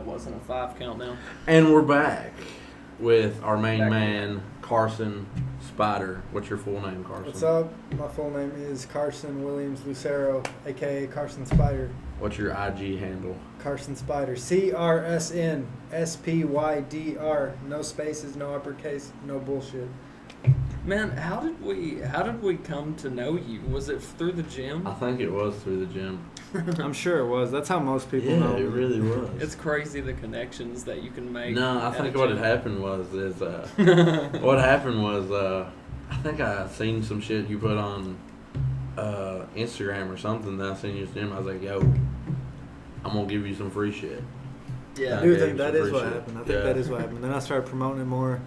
that wasn't a 5 countdown. And we're back with our main man, Crsn Spydr. What's your full name, Crsn? What's up? My full name is Crsn Williams Lucero, a.k.a. Crsn Spydr. What's your IG handle? Crsn Spydr. Crsn Spydr. No spaces, no uppercase, no bullshit. Man, how did we come to know you? Was it through the gym? I think it was through the gym. I'm sure it was. That's how most people know. Yeah, it really was. It's crazy the connections that you can make. No, I think what had happened was I think I seen some shit you put on Instagram or something that I seen you at the gym. I was like, yo, I'm gonna give you some free shit. Yeah, I do think that is what happened. I think that is what happened. Then I started promoting it more,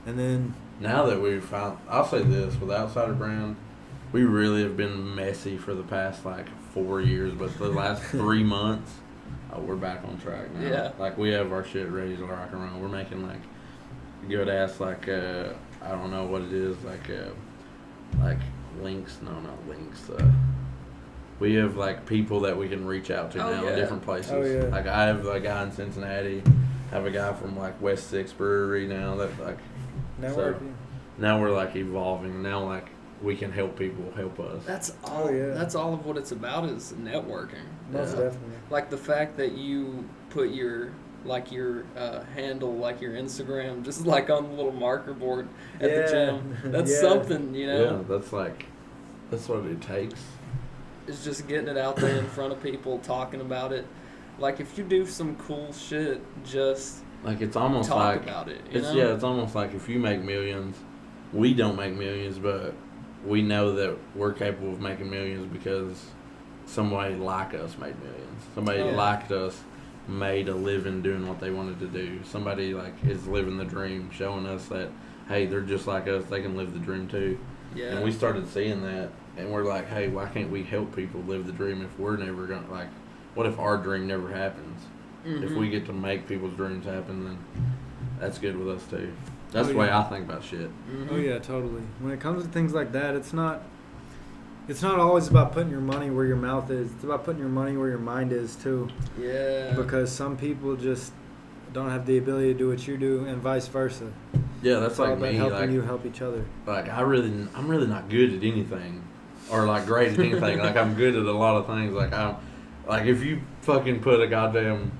and then now that we've found, I'll say this, with Outsider Brand, we really have been messy for the past 4 years, but the last 3 months, we're back on track now. Yeah. We have our shit ready to rock and roll. We're making good ass I don't know what it is, links. No, not links. We have people that we can reach out to now in different places. Oh, yeah. I have a guy in Cincinnati. I have a guy from West Six Brewery now that networking. So now we're evolving. Now we can help people help us. That's all. That's all of what it's about is networking. Most definitely. The fact that you put your handle, your Instagram, just on the little marker board at the gym. That's something, Yeah, that's what it takes. It's just getting it out there in front of people, talking about it. If you do some cool shit, just it's almost talk about it. It's almost if you make millions, we don't make millions, but we know that we're capable of making millions because somebody like us made millions. Somebody liked us, made a living doing what they wanted to do. Somebody is living the dream, showing us that, hey, they're just like us, they can live the dream too. Yeah. And we started seeing that, and we're like, hey, why can't we help people live the dream if we're never going to, what if our dream never happens? Mm-hmm. If we get to make people's dreams happen, then that's good with us too. That's the way I think about shit. Mm-hmm. Oh yeah, totally. When it comes to things like that, it's not always about putting your money where your mouth is. It's about putting your money where your mind is too. Yeah. Because some people just don't have the ability to do what you do, and vice versa. Yeah, that's like me. Helping you help each other. I'm really not good at anything, or great at anything. I'm good at a lot of things. If you fucking put a goddamn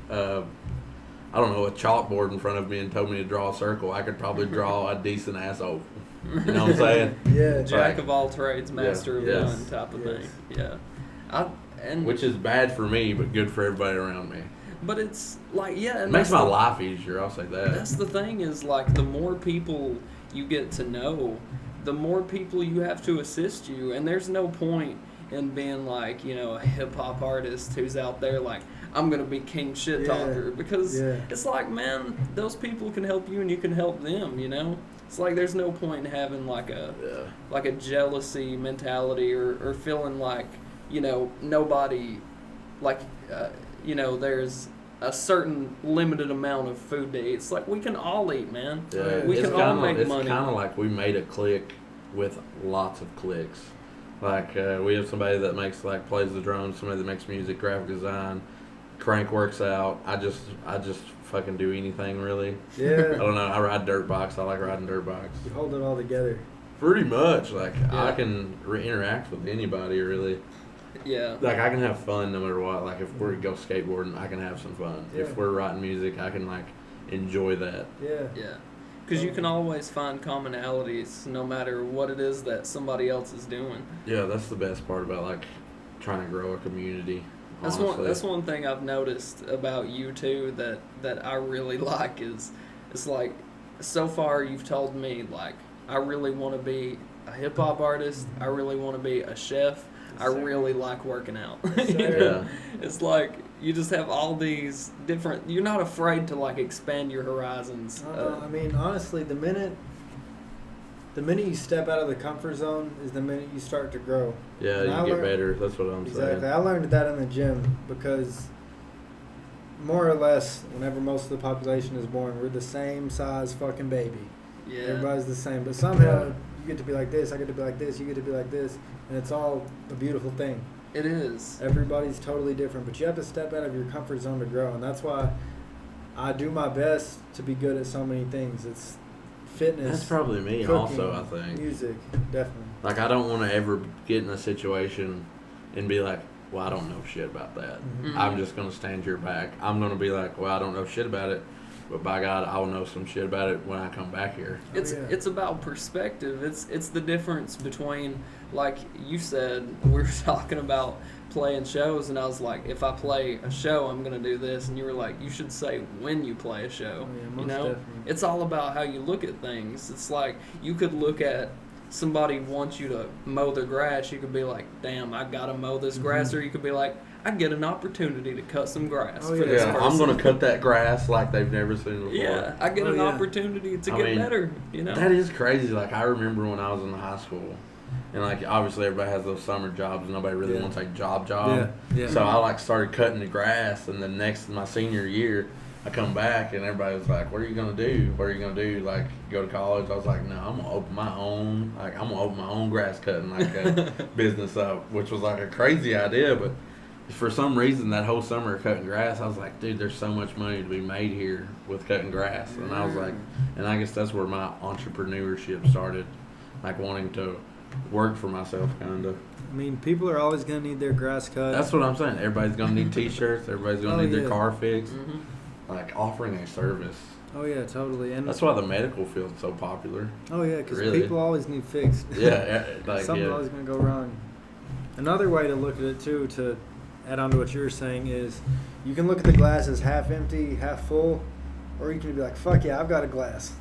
I don't know, a chalkboard in front of me and told me to draw a circle, I could probably draw a decent ass oval. You know what I'm saying? Yeah. Jack of all trades, master of none type of thing. Yeah. Which is bad for me, but good for everybody around me. But it's it makes my life easier, I'll say that. That's the thing is the more people you get to know, the more people you have to assist you. And there's no point in being a hip hop artist who's out there I'm going to be king shit talker because it's man, those people can help you and you can help them, It's there's no point in having a jealousy mentality or feeling nobody there's a certain limited amount of food to eat. It's we can all eat, man. Yeah. We can all make money. It's kind of we made a clique with lots of cliques. We have somebody that makes plays the drums, somebody that makes music, graphic design. Crank works out. I just fucking do anything really. Yeah. I don't know. I ride dirt bikes. I like riding dirt bikes. You hold it all together. Pretty much. I can interact with anybody really. Yeah. I can have fun no matter what. If we're go skateboarding, I can have some fun. Yeah. If we're writing music, I can enjoy that. Yeah. Yeah. Because you can always find commonalities no matter what it is that somebody else is doing. Yeah, that's the best part about trying to grow a community. That's one thing I've noticed about you too that I really like is it's so far you've told me I really want to be a hip hop artist, I really want to be a chef, I really like working out. Yeah. It's you just have all these different. You're not afraid to expand your horizons. I mean, honestly, the minute you step out of the comfort zone is the minute you start to grow. Yeah, you get better. That's what I'm saying. Exactly. I learned that in the gym because more or less, whenever most of the population is born, we're the same size fucking baby. Yeah. Everybody's the same. But somehow you get to be like this, I get to be like this, you get to be like this, and it's all a beautiful thing. It is. Everybody's totally different, but you have to step out of your comfort zone to grow, and that's why I do my best to be good at so many things. It's fitness. That's probably me cooking, also, I think. Music, definitely. Like, I don't want to ever get in a situation and be like, well, I don't know shit about that. Mhm. Mhm. I'm just going to stand your back. I'm going to be like, well, I don't know shit about it, but by God, I'll know some shit about it when I come back here. It's about perspective. It's the difference between, like you said, we were talking about playing shows, and I was like, if I play a show, I'm gonna do this, and you were like, you should say when you play a show. Oh, yeah, You most know, definitely. it's all about how you look at things. It's like you could look at somebody wants you to mow their grass. You could be like, damn, I gotta mow this grass, or you could be like, I get an opportunity to cut some grass Oh, for this Yeah, person. I'm going to cut that grass like they've never seen before. Yeah, I get Oh, an yeah. opportunity to I get mean, better. You know, That is crazy. Like, I remember when I was in high school, and, like, obviously everybody has those summer jobs, and nobody really Yeah. wants a job. Yeah. So I, like, started cutting the grass, and then my senior year, I come back, and everybody was like, what are you going to do? What are you going to do? Like, go to college? I was like, no, I'm going to open my own, grass cutting, like, business up, which was, like, a crazy idea, but for some reason, that whole summer cutting grass, I was like, dude, there's so much money to be made here with cutting grass. And I was like, and I guess that's where my entrepreneurship started, like wanting to work for myself, kind of. I mean, people are always going to need their grass cut. That's what I'm saying. Everybody's going to need T-shirts. Everybody's going to Oh, need their yeah. car fixed. Mhm. Like, offering a service. Oh, yeah, totally. And That's why the medical field's so popular. Oh, yeah, because Really. people always need fixed. Yeah, like, Something's yeah. always going to go wrong. Another way to look at it, too, to add on to what you were saying, is you can look at the glass as half empty, half full, or you can be like, fuck yeah, I've got a glass.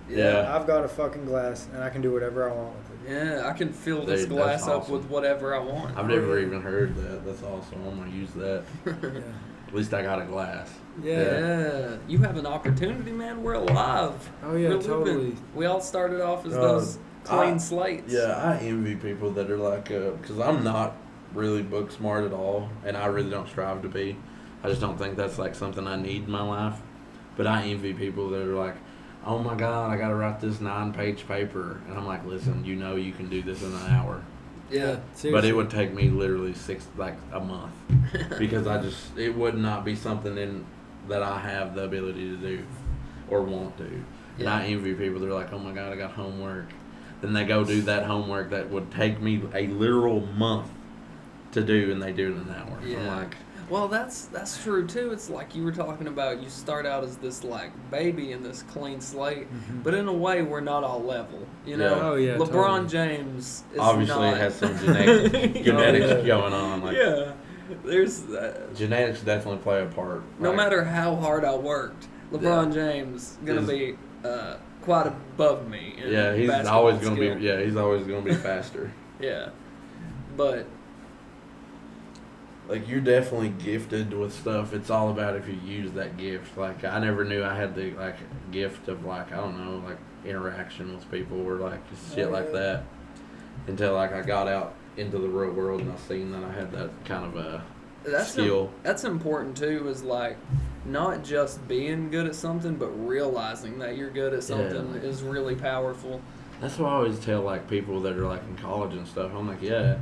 Yeah. I've got a fucking glass, and I can do whatever I want with it. Yeah, I can fill this Dude, glass that's up awesome. with whatever I want. I've never even heard that. That's awesome. I'm going to use that. Yeah. At least I got a glass. Yeah. Yeah, you have an opportunity, man. We're alive. Oh, yeah, We're totally. living. We all started off as those clean slates. Yeah, I envy people that are like, because I'm not really book smart at all, and I really don't strive to be. I just don't think that's like something I need in my life. But I envy people that are like, oh my God, I got to write this 9-page paper. And I'm like, listen, you know you can do this in an hour. Yeah. Seriously. But it would take me literally a month. Because it would not be something that I have the ability to do or want to. And Yeah. I envy people that are like, oh my God, I got homework. Then they go do that homework that would take me a literal month to do, and they do it in an hour. Yeah. I'm like, Well, that's true too. It's like you were talking about. You start out as this like baby in this clean slate, Mhm. but in a way, we're not all level. You know, Yeah. Oh, yeah, LeBron totally. James is obviously not. it has some genetics yeah. going on. Like, Yeah, there's genetics definitely play a part. no Like, matter how hard I worked, LeBron James gonna Is- be quite above me. In Yeah, he's basketball always going to skill. be. Yeah, he's always going to be faster. Yeah, but Like, you're definitely gifted with stuff. It's all about if you use that gift. Like, I never knew I had the like gift of like, I don't know, like interaction with people or like just shit like that until like I got out into the real world and I seen that I had that kind of a that's skill. that's important too. Is like not just being good at something, but realizing that you're good at something Yeah. is really powerful. That's what I always tell like people that are like in college and stuff. I'm like, yeah,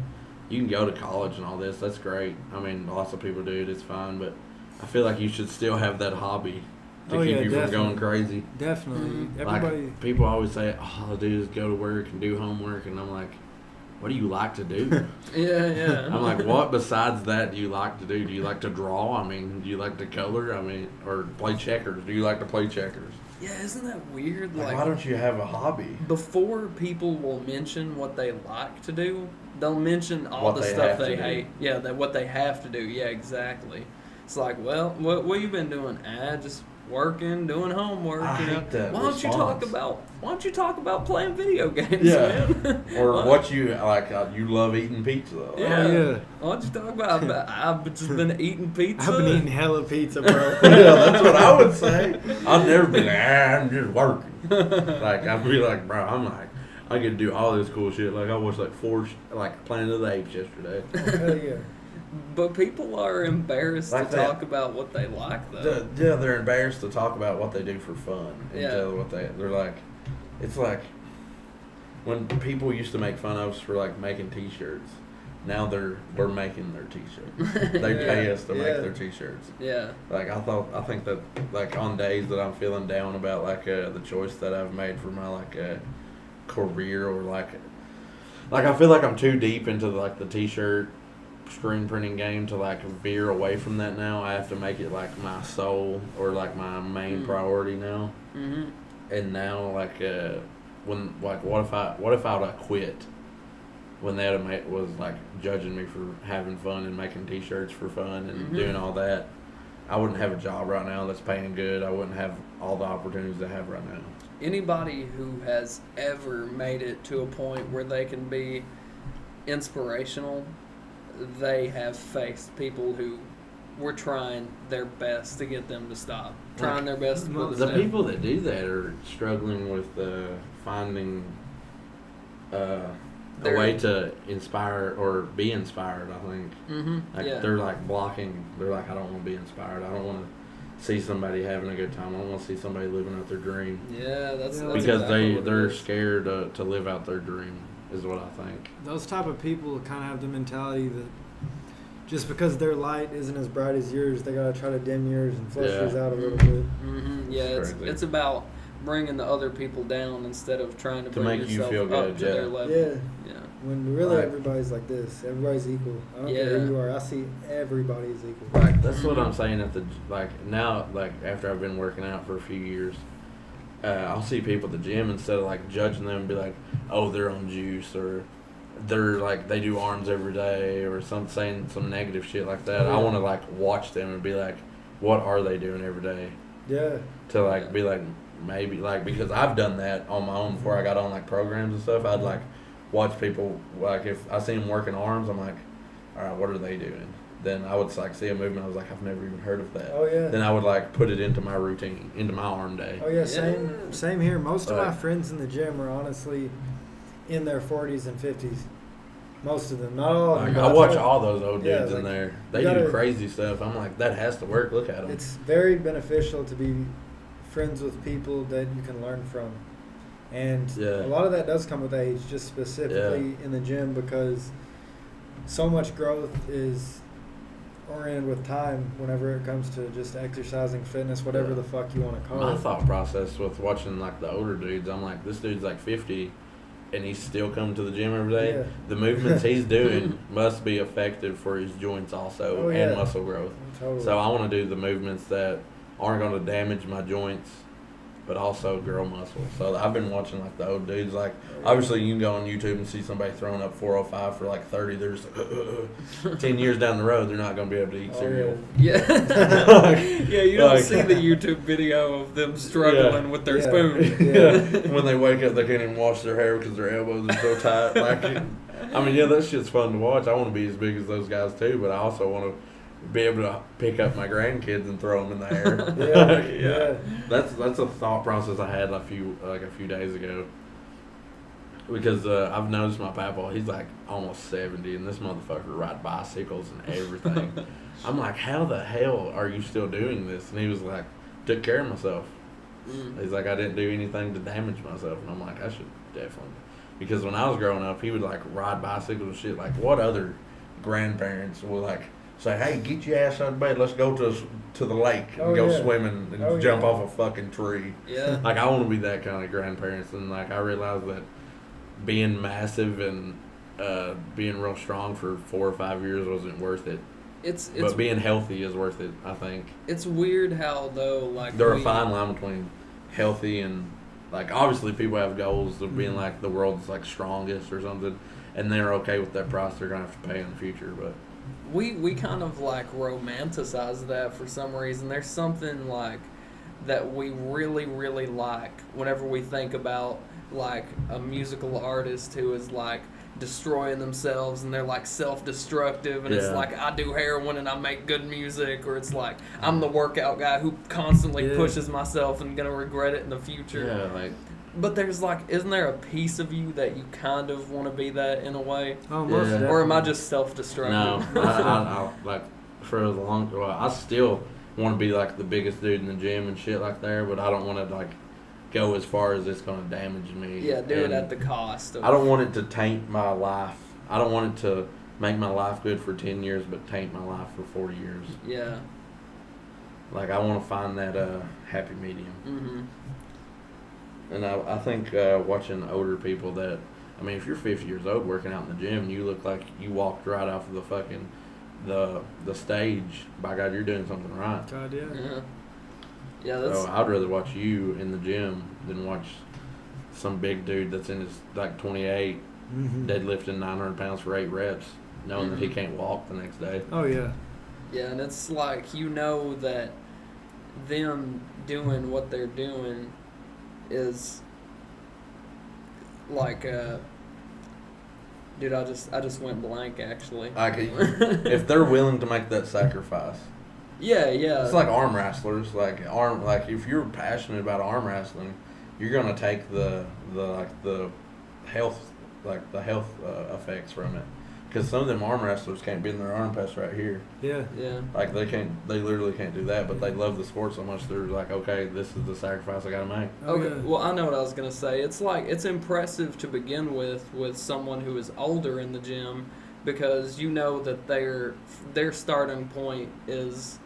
you can go to college and all this. That's great. I mean, lots of people do it. It's fine, but I feel like you should still have that hobby to Oh, keep yeah, you from going definitely. crazy. Definitely. Mhm. Everybody. Like, people always say, all I do is go to work and do homework, and I'm like, what do you like to do? Yeah, yeah. I'm like, what besides that do you like to do? Do you like to draw? I mean, do you like to color? I mean, or play checkers? Do you like to play checkers? Yeah, isn't that weird? Like, Like, why don't you have a hobby? before people will mention what they like to do, they'll mention all What the they stuff have to they do. hate. Yeah, what they have to do. Yeah, exactly. It's like, well, what you been doing? Just working, doing homework. I you know? hate that Why don't you talk about playing video games, Yeah. man? Or Why- what you like? You love eating pizza. Though. Yeah. Oh, yeah. Why don't you talk about? I've just been eating pizza. I've been eating hella pizza, bro. Yeah, that's what I would say. I'd never be like, I'm just working. Like, I'd be like, bro, I'm like, I get to do all this cool shit. Like, I watched like Planet of the Apes yesterday. Hell yeah. But people are embarrassed Like to that. talk about what they like, though. Yeah, they're embarrassed to talk about what they do for fun. And Yeah. tell what they're like. It's like when people used to make fun of us for like making T-shirts. Now we're making their T-shirts. They pay us to make their T-shirts. Yeah. Like I think that like on days that I'm feeling down about like the choice that I've made for my like career or like I feel like I'm too deep into like the T-shirt screen printing game to like veer away from that now. I have to make it like my soul or like my main priority now. Mm-hmm. And now like when like what if I would have quit when they was like judging me for having fun and making T-shirts for fun and doing all that. I wouldn't have a job right now that's paying good. I wouldn't have all the opportunities I have right now. Anybody who has ever made it to a point where they can be inspirational, they have faced people who were trying their best to get them to stop. Trying their best to put the people that do that are struggling with finding a way to inspire or be inspired, I think. Mm-hmm. Like they're like blocking. They're like, I don't want to be inspired. I don't want to see somebody having a good time. I don't want to see somebody living out their dream. Yeah, that's because exactly they're scared to live out their dream, is what I think. Those type of people kind of have the mentality that just because their light isn't as bright as yours, they gotta try to dim yours and flush yours out a little bit. Mm-hmm. Yeah, it's about bringing the other people down instead of trying to bring make yourself you feel good, up to their level. Yeah. When really everybody's like this, everybody's equal. I don't care who you are. I see everybody as equal. Right. That's what I'm saying. Now, after I've been working out for a few years, I'll see people at the gym instead of like judging them and be like, oh, they're on juice or they're like they do arms every day or saying some negative shit like that. I want to like watch them and be like, what are they doing every day? Yeah. To like be like maybe like because I've done that on my own before I got on like programs and stuff. I'd like watch people like if I see them working arms, I'm like, all right, what are they doing? Then I would like see a movement. I was like, I've never even heard of that. Oh yeah. Then I would like put it into my routine, into my arm day. Oh yeah, same here. Most of my friends in the gym are honestly in their 40s and 50s. Most of them, not all of them. I watch all those old dudes in there. They do crazy stuff. I'm like, that has to work. Look at them. It's very beneficial to be friends with people that you can learn from. And a lot of that does come with age, just specifically in the gym, because so much growth is oriented with time whenever it comes to just exercising, fitness, whatever the fuck you want to call it. My thought process with watching like the older dudes, I'm like, this dude's like 50 and he's still coming to the gym every day. Yeah. The movements he's doing must be effective for his joints also and muscle growth. Totally. So I want to do the movements that aren't going to damage my joints but also grow muscle. So I've been watching like the old dudes. Like obviously you can go on YouTube and see somebody throwing up 405 for like 30. There's 10 years down the road, they're not going to be able to eat cereal. Yeah. Yeah, you don't see the YouTube video of them struggling with their spoon. Yeah. When they wake up, they can't even wash their hair because their elbows are so tight. Like, I mean, that shit's fun to watch. I want to be as big as those guys too, but I also want to be able to pick up my grandkids and throw them in the air. That's a thought process I had a few days ago. Because I've noticed my papa, he's like almost 70, and this motherfucker ride bicycles and everything. I'm like, how the hell are you still doing this? And he was like, took care of myself. He's like, I didn't do anything to damage myself. And I'm like, I should definitely. Because when I was growing up, he would like ride bicycles and shit. Like, what other grandparents would like say, hey, get your ass out of bed, let's go to the lake and go swimming and jump off a fucking tree. Yeah. Like, I want to be that kind of grandparents. And like, I realized that being massive and being real strong for 4 or 5 years wasn't worth it. But being healthy is worth it, I think. It's weird how though, like, there's a fine line between healthy and like obviously people have goals of being like the world's like strongest or something, and they're okay with that price they're gonna have to pay in the future. But we kind of like romanticize that for some reason. There's something like that we really, really like whenever we think about like a musical artist who is like destroying themselves and they're like self-destructive and it's like I do heroin and I make good music, or it's like I'm the workout guy who constantly pushes myself and gonna regret it in the future. But there's like, isn't there a piece of you that you kind of want to be that in a way? Oh, most definitely. Or am I just self-destructive? No, I like for a long while I still want to be like the biggest dude in the gym and shit like there, but I don't want to like go as far as it's going to damage me. Yeah, do it at the cost of... I don't want it to taint my life. I don't want it to make my life good for 10 years, but taint my life for 40 years. Yeah. Like, I want to find that happy medium. Mm-hmm. And I think watching older people that, I mean, if you're 50 years old working out in the gym, you look like you walked right off of the fucking, the stage. By God, you're doing something right. God, yeah. Yeah. Yeah, that's... So I'd rather watch you in the gym than watch some big dude that's in his, like, 28, deadlifting 900 pounds for 8 reps, knowing that he can't walk the next day. Oh, yeah. Yeah, and it's like, you know that them doing what they're doing is like, dude, I just went blank, actually. Like, if they're willing to make that sacrifice. Yeah. It's like arm wrestlers. Like, if you're passionate about arm wrestling, you're gonna take the health effects from it. Because some of them arm wrestlers can't bend their arm past right here. Yeah. Yeah. Like, they literally can't do that, but they love the sport so much they're like, okay, this is the sacrifice I gotta make. Okay, yeah. well, I know what I was going to say. It's like, it's impressive to begin with someone who is older in the gym, because you know that their starting point is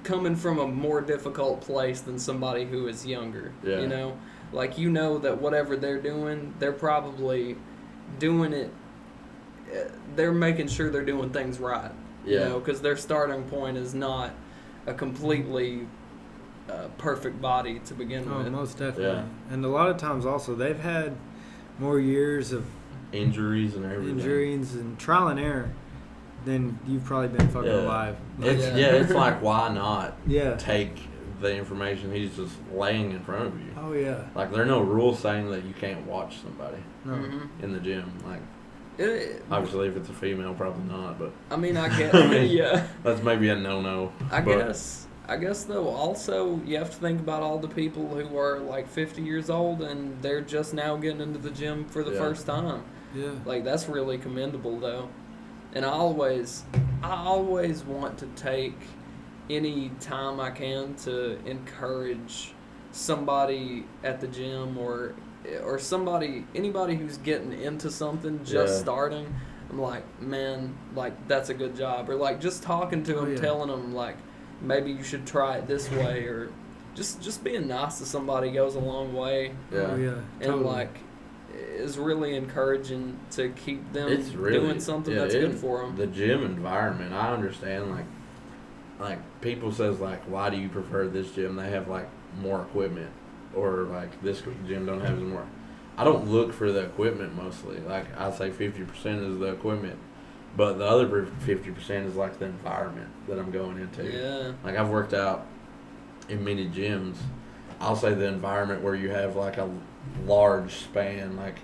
coming from a more difficult place than somebody who is younger. Yeah. You know? Like, you know that whatever they're doing, they're probably doing it, they're making sure they're doing things right. Yeah. You know, because their starting point is not a completely perfect body to begin Oh, with. most definitely. Yeah. And a lot of times also, they've had more years of Injuries and everything. injuries and trial and error than you've probably been fucking alive. It's like, why not Yeah. take the information he's just laying in front of you? Oh, yeah. Like, there are no rules saying that you can't watch somebody No. Mhm. in the gym. Like, Obviously, if it's a female, probably not, but I mean, I guess, I mean, yeah. that's maybe a no-no. I guess though, also you have to think about all the people who are like 50 years old and they're just now getting into the gym for the Yeah. first time. Yeah. Like, that's really commendable though. And I always want to take any time I can to encourage somebody at the gym or anybody who's getting into something, just starting. I'm like, man, like, that's a good job. Or like, just talking to them, telling them like, maybe you should try it this way, or just being nice to somebody goes a long way. Yeah. Oh, yeah. And Totally. like, is really encouraging to keep them It's really, doing something that's good for them. The gym environment, I understand, like people says, like, why do you prefer this gym? They have, like, more equipment, or, like, this gym don't have as more. I don't look for the equipment mostly. Like, I'd say 50% is the equipment, but the other 50% is, like, the environment that I'm going into. Yeah. Like, I've worked out in many gyms. I'll say the environment where you have, like, a large span. Like,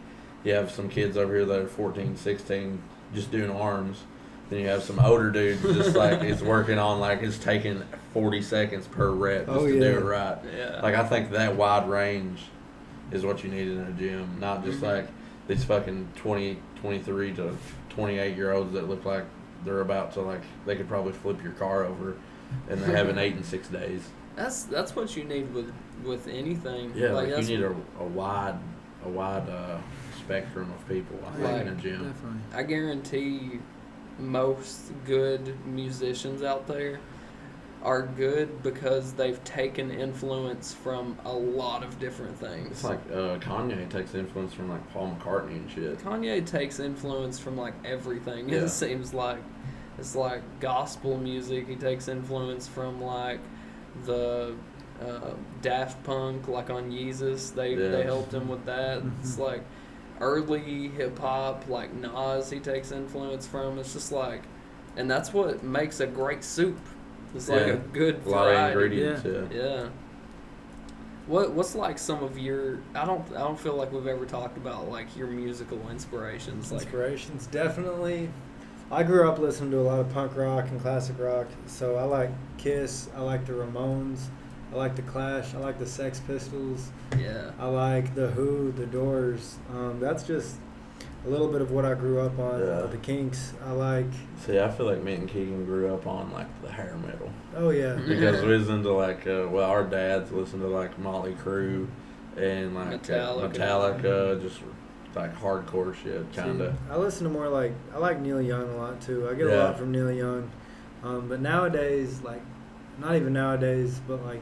you have some kids over here that are 14, 16 just doing arms. Then you have some older dudes just, like, it's working on, like, it's taking 40 seconds per rep just to do it right. Yeah. Like, I think that wide range is what you need in a gym, not just like these fucking 20, 23 to 28-year-olds that look like they're about to, like, they could probably flip your car over, and they haven't ate in 6 days. That's what you need with anything. Yeah, like you need a wide spectrum of people, I think, in a gym. Definitely. I guarantee most good musicians out there are good because they've taken influence from a lot of different things. It's like Kanye takes influence from, like, Paul McCartney and shit. Kanye takes influence from, like, everything. Yeah. It seems like it's like gospel music. He takes influence from, like, the Daft Punk, like, on Yeezus. They helped him with that. It's like early hip hop, like Nas. He takes influence from. It's just like, and that's what makes a great soup. It's like a good lot variety. of ingredients. Yeah. What's like some of your? I don't feel like we've ever talked about, like, your musical inspirations. Like, Inspirations, definitely. I grew up listening to a lot of punk rock and classic rock, so I like Kiss, I like the Ramones, I like the Clash, I like the Sex Pistols, yeah. I like the Who, the Doors. That's just a little bit of what I grew up on. Yeah. The Kinks, I like. See, I feel like me and Keegan grew up on, like, the hair metal. Oh yeah. Because we was into, like, our dads listened to, like, Motley Crue and, like, Metallica. Metallica, just like hardcore shit, kind of. I listen to more like I like Neil Young a lot too. I get a lot from Neil Young, but nowadays, like not even nowadays, but like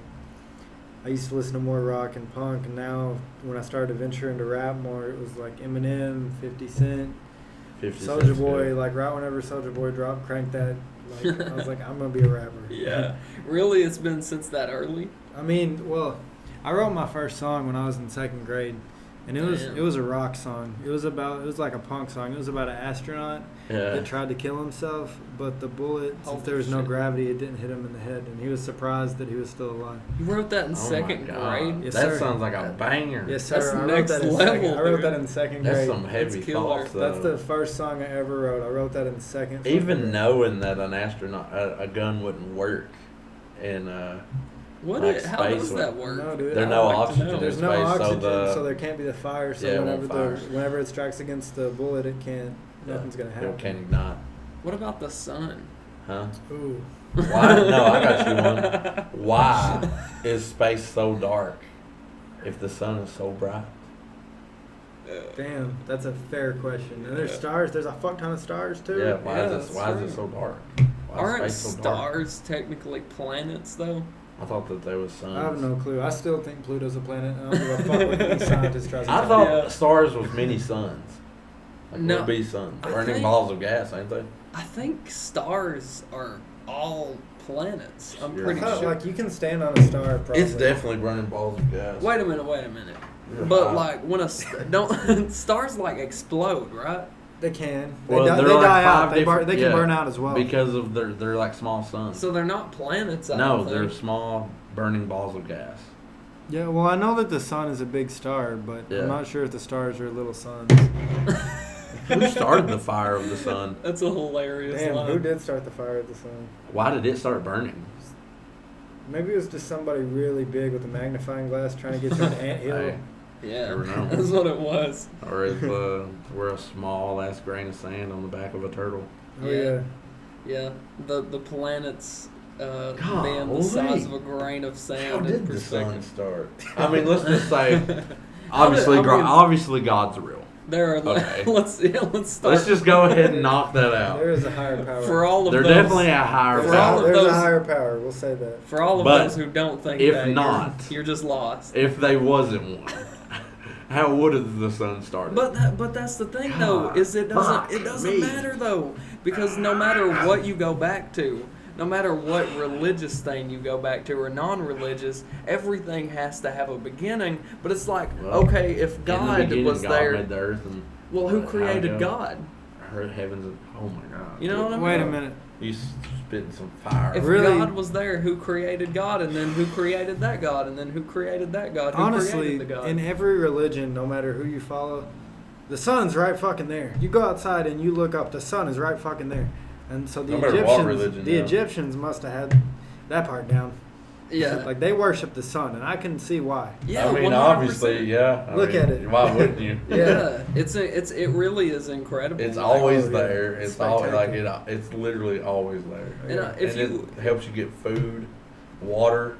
I used to listen to more rock and punk, and now when I started to venture into rap more, it was like Eminem, 50 Cent, Soulja Boy. Like right whenever Soulja Boy dropped, Crank That. Like I was like, I'm gonna be a rapper. Yeah, really, it's been since that early. I mean, well, I wrote my first song when I was in second grade, and it was a rock song. It was like a punk song. It was about an astronaut that tried to kill himself, but the bullet, since there was no gravity, it didn't hit him in the head, and he was surprised that he was still alive. You wrote that in second grade? Yes, that sir. sounds like a banger. Yes, sir. That's I next level. I wrote that in second grade. That's some heavy thoughts, though. That's the first song I ever wrote. I wrote that in second. Even knowing that an astronaut, a gun wouldn't work, and how does that work? No, dude. There's no oxygen in There's space, no oxygen, so there can't be the fire. So whenever it strikes against the bullet, it can't. Nothing's gonna happen. It can't ignite. What about the sun? Huh? Ooh. Why? No, I got you one. Why is space so dark if the sun is so bright? Damn, that's a fair question. And there's stars. There's a fuck ton of stars too. Yeah. Why is it so dark? Aren't stars technically planets though? I thought that they was suns. I have no clue. I still think Pluto's a planet. I don't give a fuck what any scientist tries to I tell thought stars was mini suns. Like no, would be suns. Burning balls of gas, ain't they? I think stars are all planets. I'm You're pretty me. sure. Like you can stand on a star. Probably. It's definitely burning balls of gas. Wait a minute. You're But hot. like when don't stars like explode, right? They can. Well, they they're like die out. five They can burn out as well. because of they're like small suns. So they're not planets. No, they're small burning balls of gas. Yeah, well, I know that the sun is a big star, but Yeah. I'm not sure if the stars are little suns. Who started the fire of the sun? That's a hilarious Damn, line. who did start the fire of the sun? Why did it start burning? Maybe it was just somebody really big with a magnifying glass trying to get to an anthill. Hey, Yeah, never know. that's what it was. Or if we're a small ass grain of sand on the back of a turtle. Oh yeah. Yeah, the planets being Golly. the size of a grain of sand. How in did the perspective. sun start? I mean, let's just say, obviously, obviously God's real. There are Okay. let's start. Let's just go ahead and knock that out. There is a higher power. For all of There's those, definitely a higher For all power. of There's those- a higher power. We'll say that. For all of But those who don't think if that, not- you're just lost. If they wasn't one, how would have the sun started? But that's the thing though, is it doesn't matter though, because no matter what you go back to, no matter what religious thing you go back to or non-religious, everything has to have a beginning. But it's like, Well, okay, if in the God beginning, was God there, made the earth and well, who how created it go? God? Earth, heavens, and oh my God! You know what I mean? Wait a minute. You spitting some fire. If Really? God was there, who created God, and then who created that God, and then who created that God? Who Honestly, created the God? in every religion, no matter who you follow, the sun's right fucking there. You go outside and you look up, the sun is right fucking there. And so the No matter what Egyptians, religion, the yeah. Egyptians must have had that part down. yeah, Like they worship the sun, and I can see why. yeah. I mean, 100%. obviously, yeah. I Look mean, at it. Why wouldn't you? Yeah, it really is incredible. It's Like, always Oh, yeah. there. It's always like Spectacular. it's literally always there. And, if and you it helps you get food, water,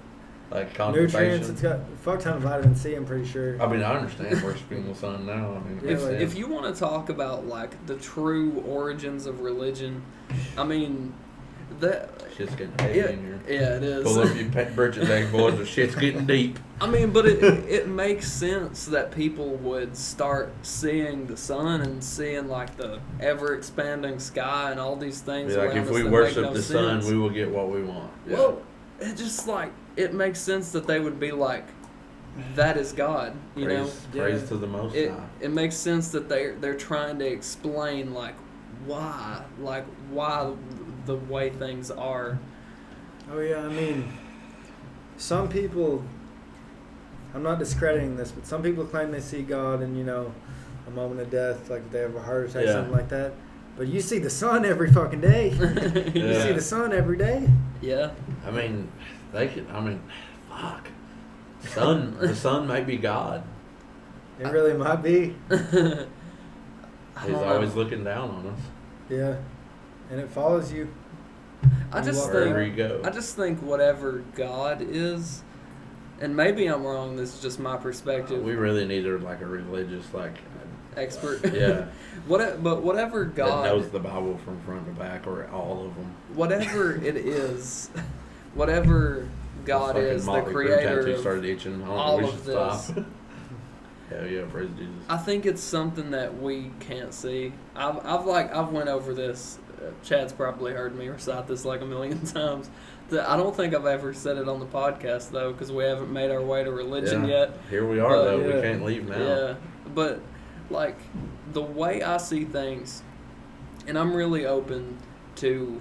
like Nutrients, constipation. it's got a fuck ton of vitamin C, I'm pretty sure. I mean, I understand worshiping the sun now. I mean, Yeah, if, like- if you want to talk about like the true origins of religion, I mean that shit's getting heavy in here. yeah, it is. Pull up your britches, there, boys. The shit's getting deep. I mean, but it makes sense that people would start seeing the sun and seeing like the ever expanding sky and all these things. Be like, around if us we that worship make no the sun, sense. we will get what we want. Yeah. Well, it just like it makes sense that they would be like, that is God, you know. praise Yeah. to the Most It High. it makes sense that they're trying to explain like why the way things are. Oh yeah, I mean, some people, I'm not discrediting this, but some people claim they see God in, a moment of death, like they have a heart attack, Yeah. something like that. But you see the sun every fucking day. You Yeah. see the sun every day. Yeah. I mean, fuck. The sun may be God. It really might be. I He's don't always know. looking down on us. Yeah. And it follows you. I just Wherever think you go. I just think whatever God is, and maybe I'm wrong. This is just my perspective. We really need like a religious expert. Yeah. But whatever God that knows the Bible from front to back, or all of them. Whatever it is, whatever God is, the creator of all of this. Hell yeah, praise Jesus. I think it's something that we can't see. I've went over this. Chad's probably heard me recite this like a million times. I don't think I've ever said it on the podcast though, because we haven't made our way to religion yet. Here we are though. We can't leave now. Yeah, but like the way I see things, and I'm really open to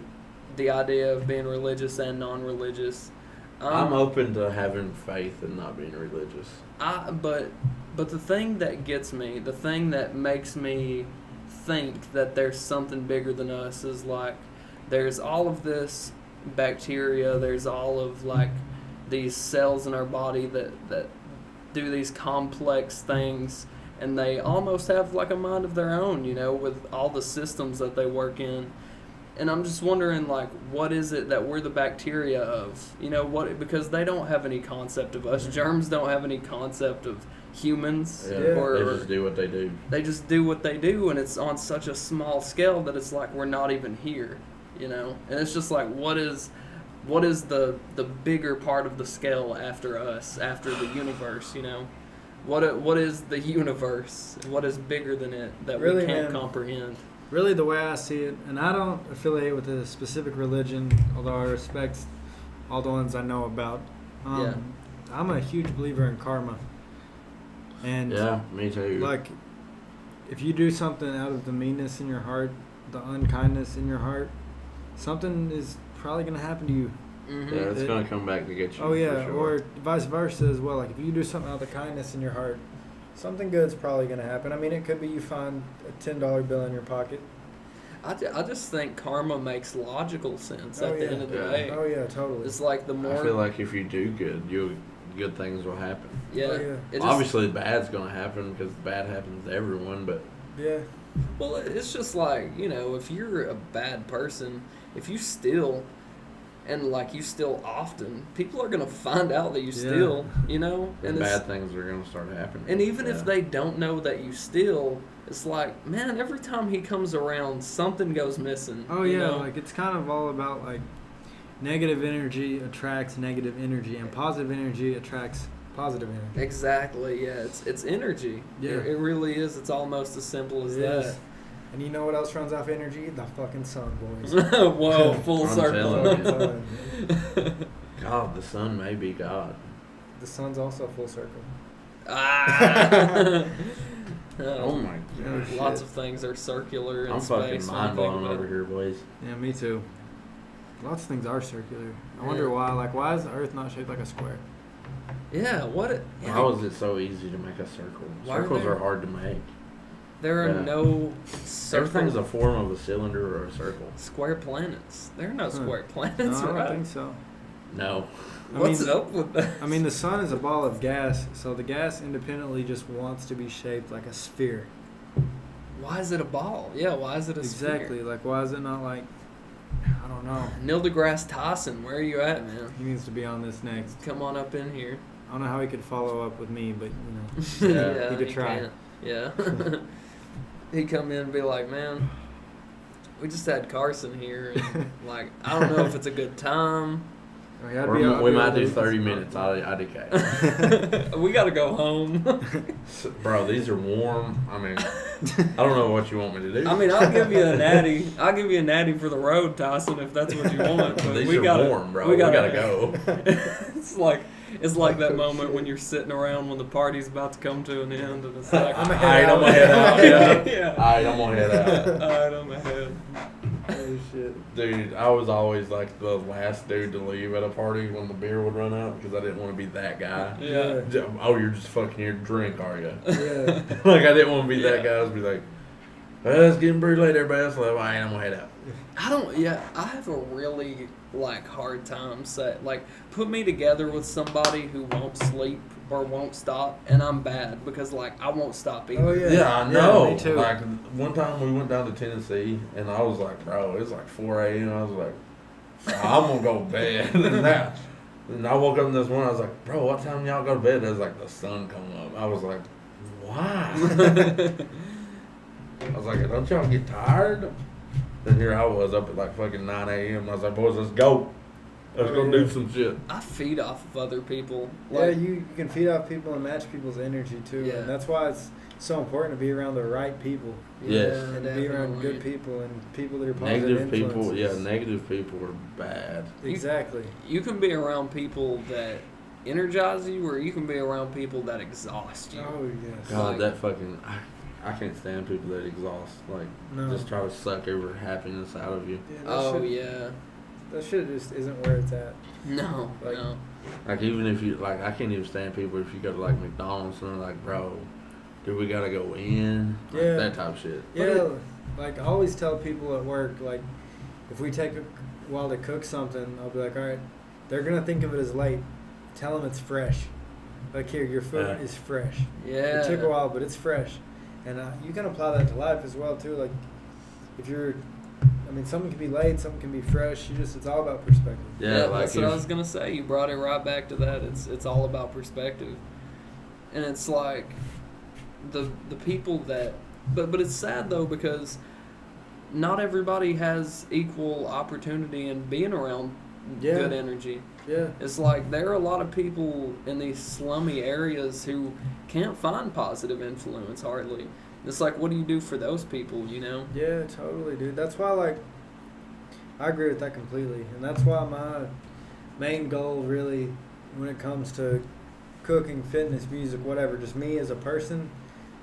the idea of being religious and non-religious. I'm open to having faith and not being religious. But the thing that gets me, the thing that makes me think that there's something bigger than us is like there's all of this bacteria, there's all of like these cells in our body that do these complex things, and they almost have like a mind of their own, you know, with all the systems that they work in. And I'm just wondering, like, what is it that we're the bacteria of? You know, because they don't have any concept of us. Germs don't have any concept of humans. Yeah, they just do what they do. They just do what they do, and it's on such a small scale that it's like we're not even here, you know? And it's just like, what is the bigger part of the scale after us, after the universe, you know? What is the universe? What is bigger than it that really, we can't comprehend? Really, the way I see it, and I don't affiliate with a specific religion, although I respect all the ones I know about. I'm a huge believer in karma. And yeah, me too. Like, if you do something out of the meanness in your heart, the unkindness in your heart, something is probably going to happen to you. Mm-hmm. Yeah, it's going to come back to get you. Oh, yeah, for sure. Or vice versa as well. Like, if you do something out of the kindness in your heart, something good's probably going to happen. I mean, it could be you find a $10 bill in your pocket. I just think karma makes logical sense at the end of the day. Oh, yeah, totally. It's like the more... I feel like if you do good things will happen. Yeah. Oh, yeah. Obviously, bad's going to happen because bad happens to everyone, but... Yeah. Well, it's just like, you know, if you're a bad person, if you steal... And, like, you steal often, people are going to find out that you steal, you know? And bad things are going to start happening. And even if they don't know that you steal, it's like, man, every time he comes around, something goes missing. Oh, yeah. You know? Like, it's kind of all about, like, negative energy attracts negative energy, and positive energy attracts positive energy. Exactly, yeah. It's energy. Yeah. It really is. It's almost as simple as that. And you know what else runs off energy? The fucking sun, boys. Whoa, full circle. God, the sun may be God. The sun's also full circle. Oh my gosh. Lots of things are circular in I'm space. Fucking mind blown over here, boys. Yeah, me too. Lots of things are circular. I wonder why. Like, why is the Earth not shaped like a square? Yeah, How is it so easy to make a circle? Circles are hard to make. There are no Everything's a form of a cylinder or a circle. Square planets. There are no square planets, no, right? I don't think so. No. What's up with that? I mean, the sun is a ball of gas, so the gas independently just wants to be shaped like a sphere. Why is it a ball? Yeah, why is it a sphere? Exactly. Like, why is it not like, I don't know. Neil deGrasse Tyson, where are you at, man? He needs to be on this next. Come on up in here. I don't know how he could follow up with me, but, you know, he could try. Can. Yeah. He'd come in and be like, man, we just had Crsn here, and, like, I don't know if it's a good time. We might do 30 minutes. IDK. We got to go home. Bro, these are warm. I mean, I don't know what you want me to do. I mean, I'll give you a natty. I'll give you a natty for the road, Tyson, if that's what you want. But these are warm, bro. We gotta go. It's like that moment when you're sitting around when the party's about to come to an end, and it's like, I'm gonna head out. Yeah. Alright, I'm gonna head out. Alright, I'm ahead. Oh, shit. Dude, I was always like the last dude to leave at a party when the beer would run out because I didn't want to be that guy. Yeah. Oh, you're just fucking here to drink, are you? Yeah. Like, I didn't want to be that guy. I was be like, well, it's getting pretty late, everybody else left. Alright, I'm gonna head out. I have a really, like, hard time put me together with somebody who won't sleep or won't stop, and I'm bad because, like, I won't stop either. Oh, yeah. Yeah, I know. Yeah, me too. Like, one time we went down to Tennessee, and I was like, bro, it was like 4 a.m. I was like, I'm going to go to bed. And I woke up this morning, I was like, bro, what time y'all go to bed? It was like the sun come up. I was like, why? I was like, don't y'all get tired? Then here I was up at like fucking 9 a.m. I was like, boys, let's go. Let's go do some shit. I feed off of other people. Yeah, you can feed off people and match people's energy too. Yeah. And that's why it's so important to be around the right people. Yes. And to be around good people and people that are positive Negative people, influences. negative people are bad. Exactly. You can be around people that energize you, or you can be around people that exhaust you. Oh, yes. God, Like- that fucking... I can't stand people that exhaust. Like, No. just try to suck every happiness out of you. Yeah, that Oh, shit, yeah. That shit just isn't where it's at. No, Like- no. Like, even if you... Like, I can't even stand people if you go to, like, McDonald's and they're like, bro, do we gotta go in? Like, Yeah. that type of shit. Yeah, like I always tell people at work, like, if we take a while to cook something, I'll be like, all right, they're going to think of it as late. Tell them it's fresh. Like, here, your food is fresh. Yeah. It took a while, but it's fresh. And you can apply that to life as well, too. Like, if you're, I mean, something can be late, something can be fresh. Mm-hmm. It's all about perspective. Yeah, like that's what I was gonna say. You brought it right back to that. It's all about perspective, and it's like the people that, but it's sad though because not everybody has equal opportunity in being around good energy. Yeah. It's like there are a lot of people in these slummy areas who can't find positive influence hardly. It's like, what do you do for those people, you know? Yeah, totally, dude. That's why, like, I agree with that completely. And that's why my main goal, really, when it comes to cooking, fitness, music, whatever, just me as a person,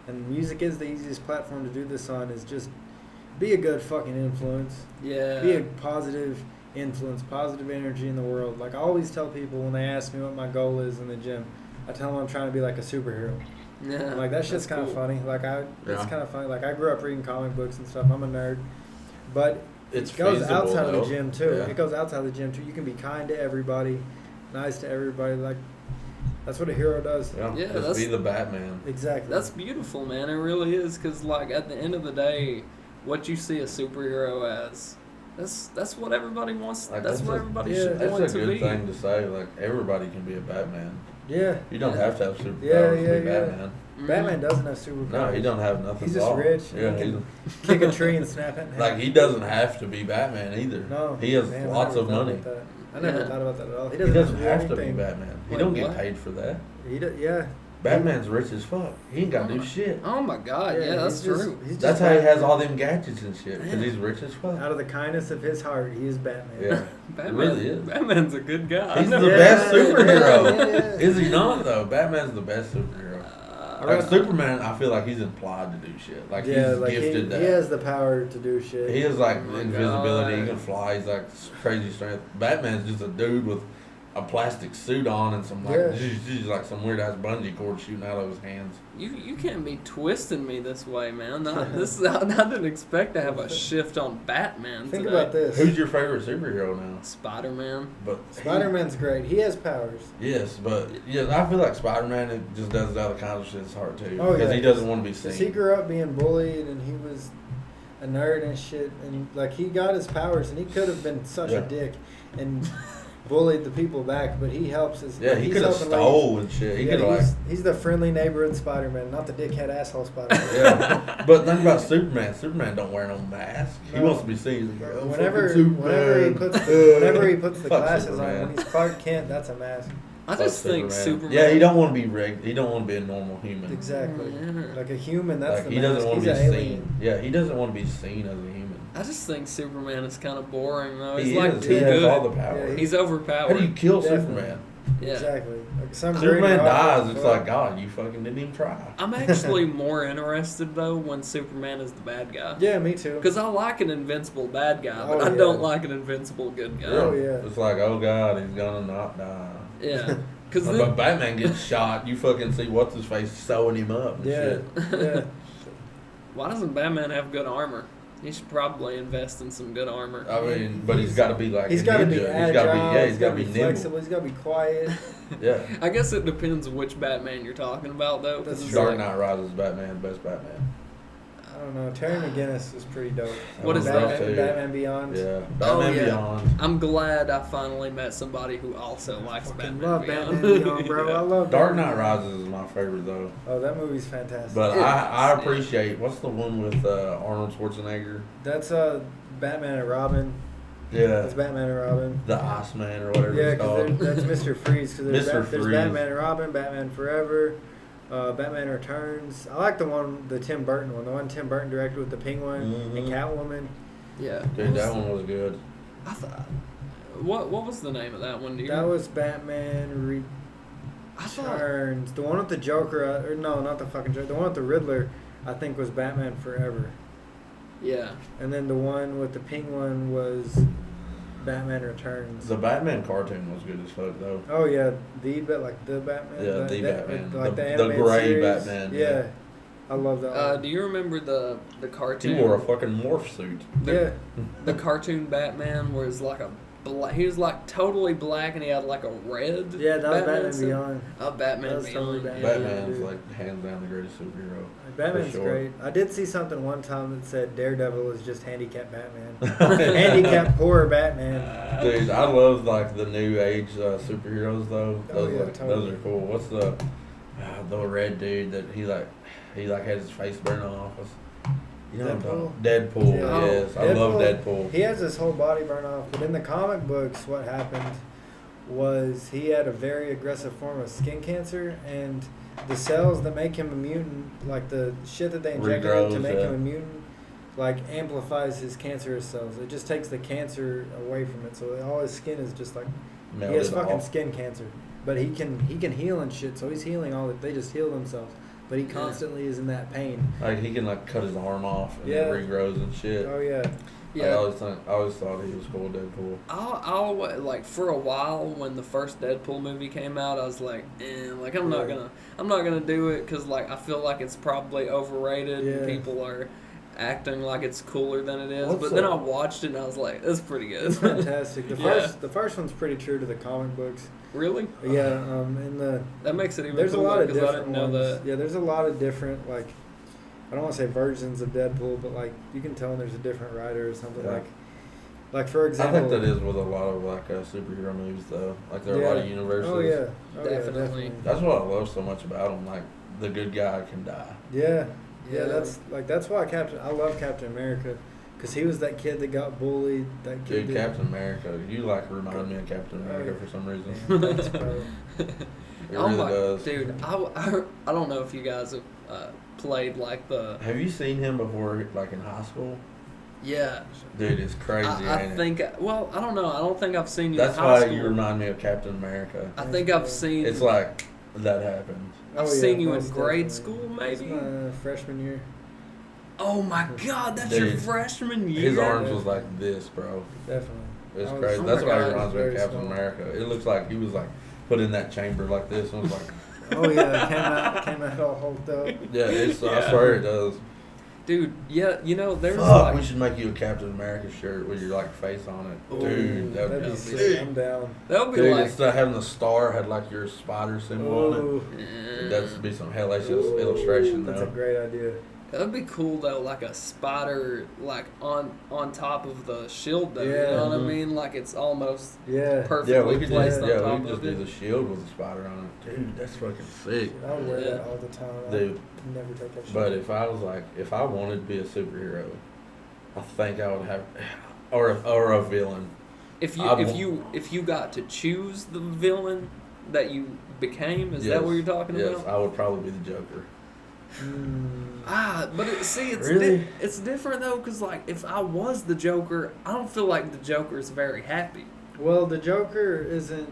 and music is the easiest platform to do this on, is just be a good fucking influence. Yeah. Be a positive influence, positive energy in the world. Like, I always tell people when they ask me what my goal is in the gym, I tell them I'm trying to be like a superhero. Yeah. Like, that shit's kind of cool. funny. Like, it's Yeah. kind of funny. Like, I grew up reading comic books and stuff. I'm a nerd. But It's it goes feasible, outside of though. the gym, too. Yeah. It goes outside of the gym, too. You can be kind to everybody, nice to everybody. Like, that's what a hero does. Yeah, Yeah, just that's- be the Batman. Exactly. That's beautiful, man. It really is, because like at the end of the day, what you see a superhero as, that's what everybody wants. Like, that's what a- everybody should want That's a to good be. thing to say. Like, everybody can be a Batman. Yeah. You don't Yeah. have to have superpowers Yeah, to be yeah. Batman. Mhm. Batman doesn't have superpowers. No, he don't have nothing. He's at just all. rich. Yeah, He he's, can kick a tree and snap it in half. like, he doesn't have to be Batman either. No. He has man, I lots never of thought money. about that. I never Yeah. thought about that at all. He doesn't have to be anything. Batman. He Wait, don't get what? paid for that. Yeah. Batman's rich as fuck. He ain't got to do shit. Oh my God! Yeah, that's he's just- true. he's That's just how he has Batman. all them gadgets and shit. Because he's rich as fuck. Out of the kindness of his heart, he is Batman. Yeah. Batman, really is. Batman's a good guy. He's I the know. best Yeah, superhero. yeah, yeah. Is he not, though? Batman's the best superhero. I Like, read- Superman, I feel like he's implied to do shit. Like, yeah, he's like gifted that. he has the power to do shit. He has like Oh my invisibility. He God. can fly. He's like crazy strength. Batman's just a dude with a plastic suit on and some like like some weird ass bungee cord shooting out of his hands. You can't be twisting me this way, man. I didn't expect to have a shift on Batman Think today. about this. Who's your favorite superhero now? Spider-Man. But Spider-Man's great. He has powers. Yes, but yeah, I feel like Spider-Man just does other kinds of shit. It's hard too Oh, because yeah, he doesn't want to be Because he seen. grew up being bullied and he was a nerd and shit. And, like, he got his powers and he could have been such Yeah. a dick and bullied the people back, but he helps his. Yeah, he he's could have helping, like, stole and shit. He yeah, could have like. he's the friendly neighborhood Spider-Man, not the dickhead asshole Spider-Man. Yeah, but think about Superman. Superman don't wear no mask. He No. wants to be seen. He's like, "Oh, Whenever fucking Superman." whenever he puts the Fuck glasses Superman. on, when he's Clark Kent, that's a mask. I just think Superman. Yeah, he don't want to be He don't want to be a normal human. Exactly. Yeah. Like a human, that's Like the he mask. doesn't want He's to be an seen. alien. Yeah, he doesn't want to be seen as a human. I just think Superman is kind of boring though. He's He like is. too He has good. all the power. Yeah, He's overpowered. How do you kill Definitely. Superman? Yeah. Exactly. Like some Superman great rock, dies. It's fuck. like God. You fucking didn't even try. I'm actually more interested though when Superman is the bad guy. Yeah, me too. Because I like an invincible bad guy, but Oh, I yeah. don't like an invincible good guy. Oh, yeah. It's like, oh God, he's gonna not die. Yeah. Because But Batman gets shot. You fucking see what's his face sewing him up and Yeah. shit. Yeah. why doesn't Batman have good armor? He should probably invest in some good armor. I mean, but he's got to be like He's a got to ninja. be He's agile. got to be he's got to be nimble. flexible. He's got to be quiet. Yeah. I guess it depends which Batman you're talking about though. 'cause That's it's true. Dark like- Knight Rises Batman, best Batman. I don't know. Terry McGinnis was pretty dope. What is Batman, that? Batman Beyond. Yeah, Batman Beyond. I'm glad I finally met somebody who also likes Batman Love Beyond. Batman Beyond, bro. I love Dark Batman Knight Beyond. Rises is my favorite though. Oh, that movie's fantastic. But It I is, appreciate what's the one with Arnold Schwarzenegger? That's Batman and Robin. Yeah, That's Batman and Robin. the Iceman or whatever Yeah, it's called. because that's Mr. Freeze. Because there's, Mr. there's Freeze. Batman and Robin, Batman Forever, Batman Returns. I like the Tim Burton one. The one Tim Burton directed with the Penguin and Catwoman. Yeah. Dude, that one was good. I thought. What was the name of that one? Do you That remember? was Batman I thought. Returns. The one with the Joker, or no, not the fucking Joker. The one with the Riddler, I think was Batman Forever. Yeah. And then the one with the Penguin was Batman Returns. The Batman cartoon was good as fuck though. Oh yeah, the Batman. Yeah, the Batman. Like the The animated gray series. Batman, Yeah. yeah. I love that one. Do you remember the He cartoon? wore a fucking morph suit. Yeah. The cartoon Batman was like he was like totally black and he had like a red. Yeah, that was Batman suit. Beyond. Batman That was Beyond. totally Batman. Batman's dude. like hands down the greatest superhero. Batman's For sure. great. I did see something one time that said Daredevil is just handicapped Batman. Handicapped poor Batman. Dude, I love like the new age superheroes though. Oh, Those, yeah, those totally. are cool. What's the red dude that he had his face burned off? You know what I'm talking about? Deadpool. Yeah. Yes, I love Deadpool. He has his whole body burned off, but in the comic books, what happened was he had a very aggressive form of skin cancer, and the cells that make him a mutant, like the shit that they injected him to Regrows, make yeah. him a mutant, like amplifies his cancerous cells. It just takes the cancer away from it, so all his skin is just like he has Melted fucking off. skin cancer. But he can heal and shit, so he's healing all that. They just heal themselves, but he constantly is in that pain. Like he can like cut his arm off and Yeah. it regrows and shit. Oh yeah. Like, I always thought he was cool, Deadpool. I'll like for a while when the first Deadpool movie came out, I was like, like I'm not gonna do it because like I feel like it's probably overrated and Yeah. people are acting like it's cooler than it is. What's But then the- I watched it and I was like, it's pretty good. It's fantastic. The Yeah. first one's pretty true to the comic books. Really? Yeah, in the That makes it even there's a cooler lot of because I different didn't know ones. that. Yeah, there's a lot of different like I don't want to say versions of Deadpool, but like you can tell when there's a different writer or something Yeah. like for I example. think that is with a lot of like superhero movies though. Like there are a lot of universes. Oh yeah, Definitely. That's what I love so much about them. Like the good guy can die. Yeah, Yeah. that's why I love Captain America, because he was that kid that got bullied. That kid. Dude, that- Captain America. You like remind me of Captain America for some reason. Thanks, bro. It really does. Dude, I don't know if you guys have played like the Have you seen him before, like in high school? yeah. Dude, it's crazy. I ain't it? think well I don't know I don't think I've seen you That's in high why school. you remind me of Captain America. I think I've seen It's like that happened. I've Oh, yeah, seen you in most grade definitely. school That's maybe. my freshman year. Oh my God, that's your Dude, freshman year. His arms was like this, bro. Definitely. It's I was- crazy. oh That's my why God, he reminds me of very Captain small. America. It looks like he was like put in that chamber like this and was like, Oh yeah, came out all hulked up. yeah, it's. I Yeah. swear it does. Dude, yeah, you know there's Fuck, like we should make you a Captain America shirt with your like face on it, Ooh, dude. That'd That'd be be sick. sick. I'm down. that would be Dude, like instead of having the star, had like your spider symbol on Ooh, it. That'd be some hellacious illustration that's a though. great idea. that'd be cool though, like a spider like on top of the shield though. You Yeah. know what I Mhm. mean? Like it's almost Yeah. perfectly Yeah, we could placed just on top we could just of do it. the shield with the spider on it. Dude, that's fucking sick. I would wear Yeah. that all the time. Dude. I'd never take that shit. But if I wanted to be a superhero, I think I would have, or a villain. If I you got to choose the villain that you became, is Yes. that what you're talking Yes, about? I would probably be the Joker. But it's Really? it's different though, cause like if I was the Joker, I don't feel like the Joker's very happy. Well, the Joker isn't.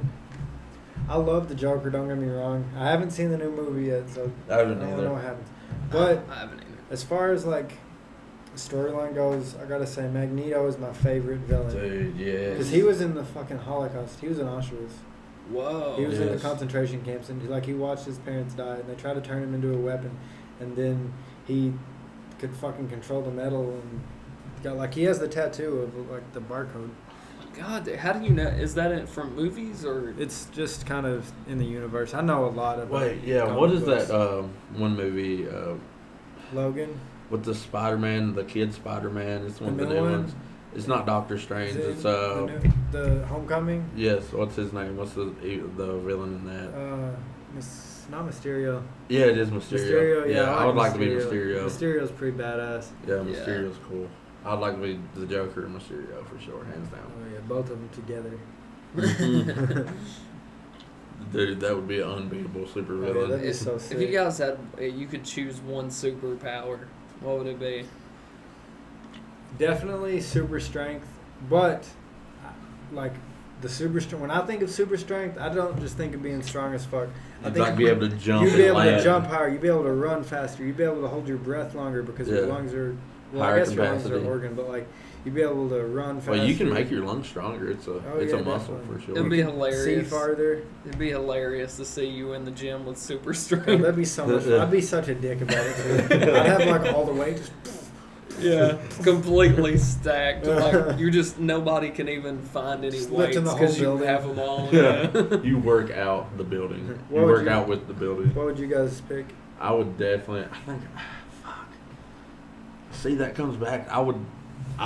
I love the Joker. Don't get me wrong. I haven't seen the new movie yet, so I haven't don't either. know what happens. But I haven't either. as far as like storyline goes, I gotta say Magneto is my favorite villain. Dude, yeah. Because he was in the fucking Holocaust. He was in Auschwitz. Whoa. He was in the Yes. concentration camps, and he watched his parents die, and they tried to turn him into a weapon, and then he could fucking control the metal, and he has the tattoo of like the barcode. God, how do you know? Is that it from movies or? It's just kind of in the universe. I know a lot of. Wait, yeah. comic What is books. that one movie? Logan. with the Spider-Man, the kid Spider-Man. It's one of the new ones. It's not Doctor Strange. It's the Homecoming. Yes. What's his name? What's the villain in that? Not Mysterio. Yeah, it is Mysterio. Yeah, I would like to be Mysterio. Mysterio's pretty badass. Yeah, Mysterio's cool. I'd like to be the Joker and Mysterio for sure, hands down. Oh yeah, both of them together. Dude, that would be an unbeatable super villain. That'd be so sick. If you guys had, you could choose one superpower, what would it be? Definitely super strength, but like the super strength. When I think of super strength, I don't just think of being strong as fuck. I You'd think like be able to jump. You'd be able land. to jump higher. You'd be able to run faster. You'd be able to hold your breath longer because your lungs are. Well, higher I guess capacity. your lungs are organ, but like you'd be able to run faster. Well, you can make your lungs stronger. It's a muscle definitely. for sure. It'd be hilarious. See farther. It'd be hilarious to see you in the gym with super strength. Oh, that'd be so much fun. I'd be such a dick about it too. I'd have like all the weight just. Yeah, completely stacked. Like you just nobody can even find any weights because you have them all. Yeah. You work out the building. You work out with the building. What would you guys pick? I would definitely. I think. Fuck. See, that comes back. I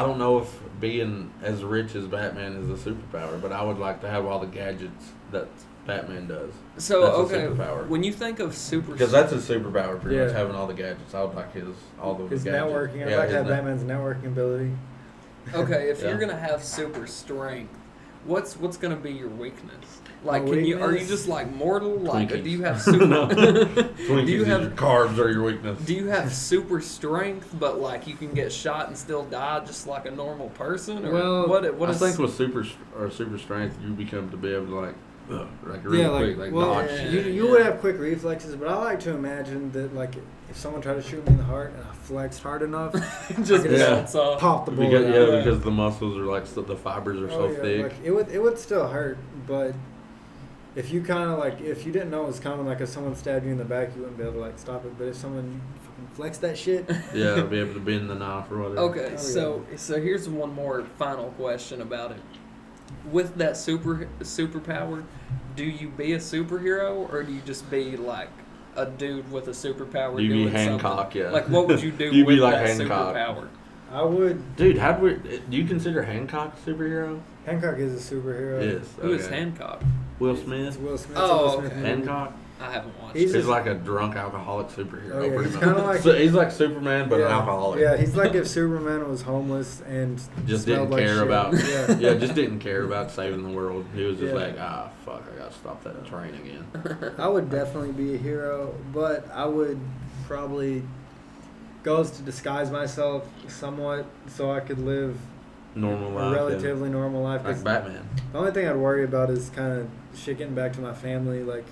don't know if being as rich as Batman is a superpower, but I would like to have all the gadgets that Batman does. So that's okay, a superpower. when you think of because that's a superpower, pretty much having all the gadgets. I would like his gadgets. Networking. I'd like to have Batman's networking ability. Okay, if you're gonna have super strength, what's gonna be your weakness? Like, are you just like mortal? Like, Twinkies. do you have super? Twinkies, your carbs are your weakness. Do you have super strength, but like you can get shot and still die just like a normal person? Or well, what I is? think with super strength, you become to be able to really quick, dodge. You would have quick reflexes, but I like to imagine that like if someone tried to shoot me in the heart and I flexed hard enough, just pop the bullet out. Because the muscles are like the fibers are so thick. Like, it would still hurt, but if you kind of like if you didn't know it was coming, like if someone stabbed you in the back, you wouldn't be able to like stop it. But if someone fucking flex that shit, yeah, be able to bend the knife or whatever. Okay, so here's one more final question about it. With that superpower, do you be a superhero or do you just be like a dude with a superpower? Do you doing be Hancock? Something? Yeah. Like, what would you do You'd with be like that Hancock. superpower? I would. Dude, do you consider Hancock a superhero? Hancock is a superhero. Yes. Who is Hancock? Will Smith. It's Will Smith. Oh, Will Smith okay. Hancock. I haven't watched. He's like a drunk alcoholic superhero. Oh, yeah, pretty he's much. kinda like- So he's like Superman, but an alcoholic. Yeah, he's like if Superman was homeless and Just smelled didn't like care shit. about. Yeah. Just didn't care about saving the world. He was just Yeah. like, fuck, I gotta stop that train again. I would definitely be a hero, but I would probably go to disguise myself somewhat so I could live Normal a life. relatively normal life. Like 'Cause Batman. the only thing I'd worry about is kind of shit getting back to my family. Like,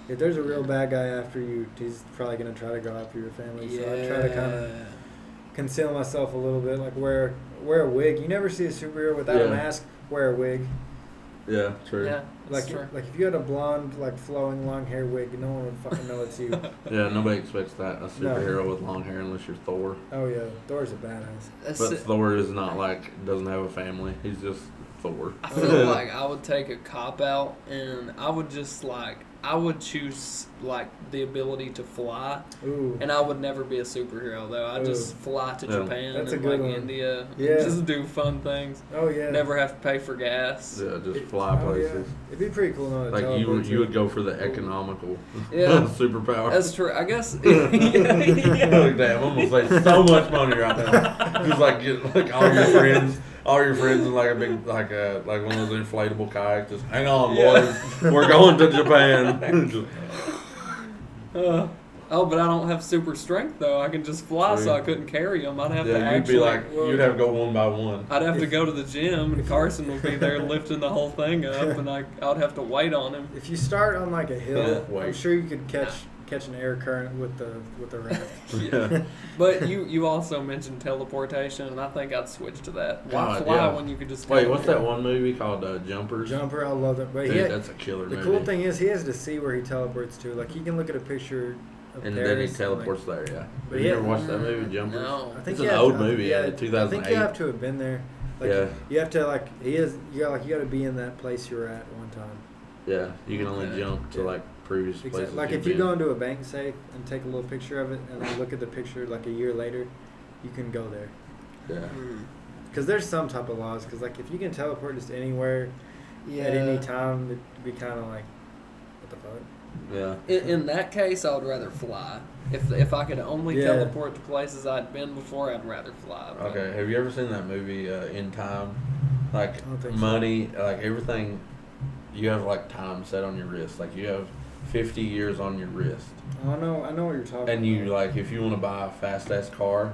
if there's a real bad guy after you, he's probably going to try to go after your family. So I try to kind of conceal myself a little bit. Like, wear a wig. You never see a superhero without a mask. Wear a wig. Yeah, true. Yeah, Like, true. like if you had a blonde, like flowing long hair wig, no one would fucking know it's you. Yeah, nobody expects that, a superhero with long hair, unless you're Thor. Oh yeah, Thor's a badass. But Thor is not doesn't have a family. He's just Thor. I feel like I would take a cop out and I would just I would choose like the ability to fly. Ooh. And I would never be a superhero though. I'd just fly to Japan That's and a good like one. India. Yeah. And just do fun things. Oh yeah. Never have to pay for gas. Yeah, just fly places. Yeah. It'd be pretty cool knowing Like you would go for the economical superpower. That's true. I guess. Like, damn, I'm gonna save so much money right now. Just like get like all your friends in like a big like one of those inflatable kayaks. Just hang on, boys. We're going to Japan. But I don't have super strength though. I can just fly, so I couldn't carry them. I'd have to you'd actually. be like you'd have to go one by one. I'd have to go to the gym, and Carson would be there lifting the whole thing up, and I'd have to wait on him. If you start on like a hill, Yeah, I'm sure you could catch an air current with the raft. Yeah. But you also mentioned teleportation, and I think I'd switch to that. Why God, fly yeah. when you could just Wait, what's that one movie called Jumpers? Jumper, I love that. But Dude, that's a killer the movie. cool thing is he has to see where he teleports to. Like he can look at a picture of And Paris then he teleports there, yeah. But Have you yeah. ever watched that movie, Jumpers? No. I think It's you an have old to, movie, yeah, 2008. I think you have to have been there. Like, Yeah. You have to you got to be in that place you were at one time. Yeah, you can only Okay. jump to like previous places. Like you've if you been. go into a bank safe and take a little picture of it, and then look at the picture like a year later, you can go there. Yeah. Because there's some type of laws. Because like if you can teleport just anywhere at any time, it'd be kind of like, what the fuck? Yeah. In that case, I would rather fly. If I could only teleport to places I'd been before, I'd rather fly. But. Okay. Have you ever seen that movie In Time? Like I don't think money, like everything. You have like time set on your wrist. Like you have 50 years on your wrist. I know what you're talking about. And you like, if you want to buy a fast ass car,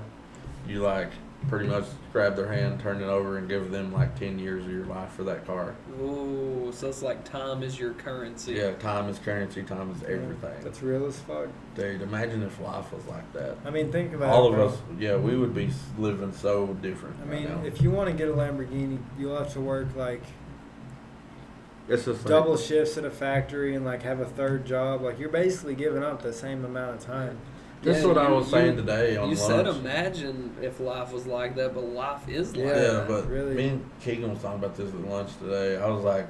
you like pretty much grab their hand, turn it over, and give them like 10 years of your life for that car. Ooh, so it's like time is your currency. Yeah, time is currency. Time is everything. That's real as fuck. Dude, imagine if life was like that. I mean, think about all it, of bro. us. Yeah, we would be living so different. I mean, right now. if you want to get a Lamborghini, you'll have to work like It's just like, double shifts at a factory and like have a third job. Like you're basically giving up the same amount of time. That's what I was saying today on lunch. You said imagine if life was like that, but life is like Yeah, that. but really. me and Keegan was talking about this at lunch today. I was like,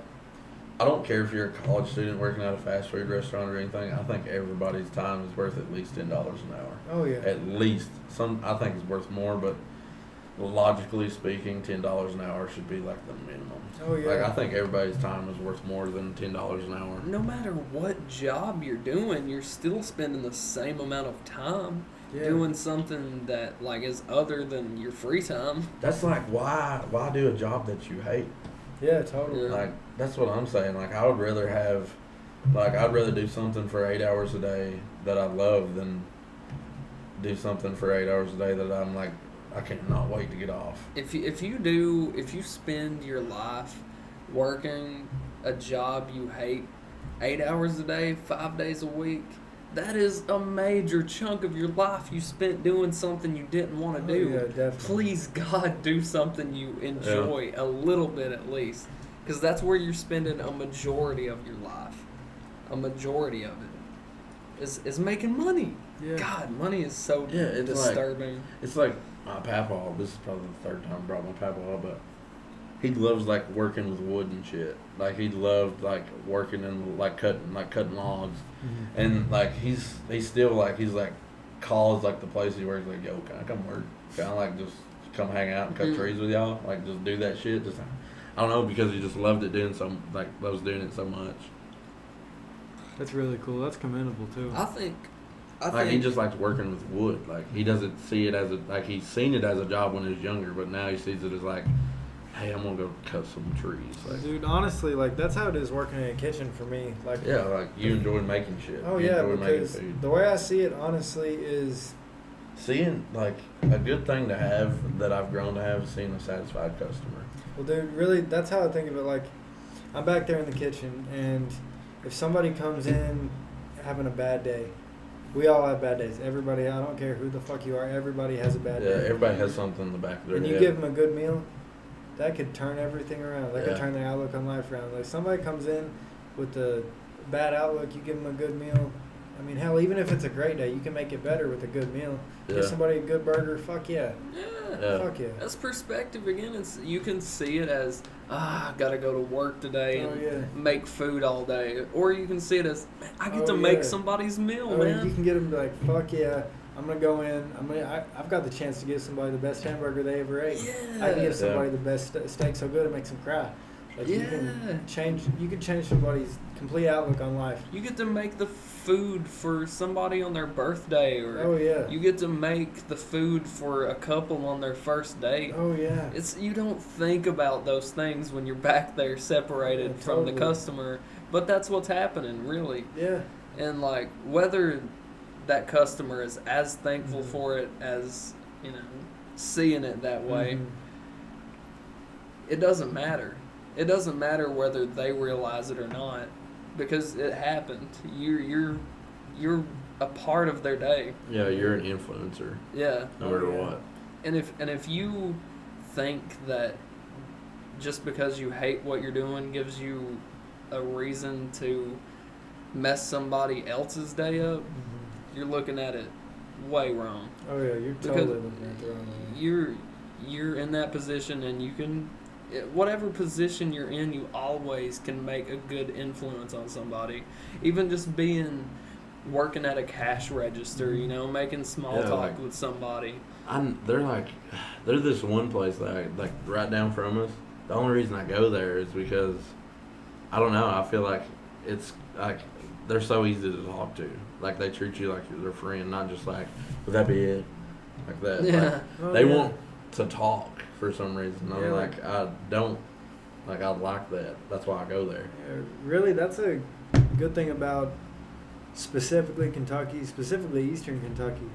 I don't care if you're a college student working at a fast food restaurant or anything. I think everybody's time is worth at least $10 an hour. Oh yeah. At least. Some I think it's worth more, but logically speaking, $10 an hour should be like the minimum. Oh yeah. Like I think everybody's time is worth more than $10 an hour. No matter what job you're doing, you're still spending the same amount of time doing something that like is other than your free time. That's like why do a job that you hate? Yeah, totally. Yeah. Like that's what I'm saying. Like I would rather have, like I'd rather do something for 8 hours a day that I love than do something for 8 hours a day that I'm like I cannot wait to get off. If you spend your life working a job you hate 8 hours a day, 5 days a week, that is a major chunk of your life you spent doing something you didn't want to do. Yeah, definitely. Please, God, do something you enjoy a little bit at least. Because that's where you're spending a majority of your life. A majority of it is making money. Yeah. God, money is so it's disturbing. It's like my papa, this is probably the third time I brought my papa up, but he loves like working with wood and shit. Like he loved like working and like cutting logs. Mm-hmm. And like he's still like he's like calls like the place he works like, yo, can I come work? Can I like just come hang out and cut trees with y'all? Like just do that shit. Just I don't know, because he just loved it loves doing it so much. That's really cool. That's commendable too. I think He just likes working with wood. Like he doesn't see it as he's seen it as a job when he was younger, but now he sees it as like, hey, I'm gonna go cut some trees. Like, dude, honestly, like that's how it is working in a kitchen for me. Like yeah, like you enjoy making shit. Oh you yeah, enjoy because making food. the way I see it, honestly, is Seeing like a good thing to have that I've grown to have is seeing a satisfied customer. well, dude, really, that's how I think of it. Like I'm back there in the kitchen, and if somebody comes in having a bad day. We all have bad days. Everybody, I don't care who the fuck you are, everybody has a bad day. Yeah, everybody has something in the back of their And head. you give them a good meal, that could turn everything around. That could Yeah. turn their outlook on life around. Like somebody comes in with a bad outlook, you give them a good meal. I mean, hell, even if it's a great day, you can make it better with a good meal. Give somebody a good burger, fuck yeah. Yeah. Fuck yeah. That's perspective again. You can see it as I gotta go to work today and make food all day, or you can see it as man, I get to make somebody's meal, man. You can get them to be like, fuck yeah. I'm gonna go in. I've got the chance to give somebody the best hamburger they ever ate. Yeah. I can give somebody the best steak so good it makes them cry. Like you can change somebody's complete outlook on life. You get to make the food for somebody on their birthday, or you get to make the food for a couple on their first date. Oh yeah. You don't think about those things when you're back there separated from the customer, but that's what's happening, really. Yeah. And like whether that customer is as thankful for it as, seeing it that way, it doesn't matter. It doesn't matter whether they realize it or not, because it happened. You're a part of their day. Yeah, you're an influencer. Yeah. No matter what. And if you think that just because you hate what you're doing gives you a reason to mess somebody else's day up, you're looking at it way wrong. Oh yeah, you're totally looking at it wrong. You're in that position, and you can, whatever position you're in, you always can make a good influence on somebody. Even just being working at a cash register, you know, making small talk like, with somebody. They're this one place that like right down from us. The only reason I go there is because I don't know. I feel like it's like they're so easy to talk to. Like they treat you like you're their friend, not just like, would that be it? Like that. Yeah. Like, they want to talk for some reason. I'm Yeah, like, I don't. Like, I like that. That's why I go there. Yeah, really, that's a good thing about specifically Kentucky, specifically Eastern Kentucky,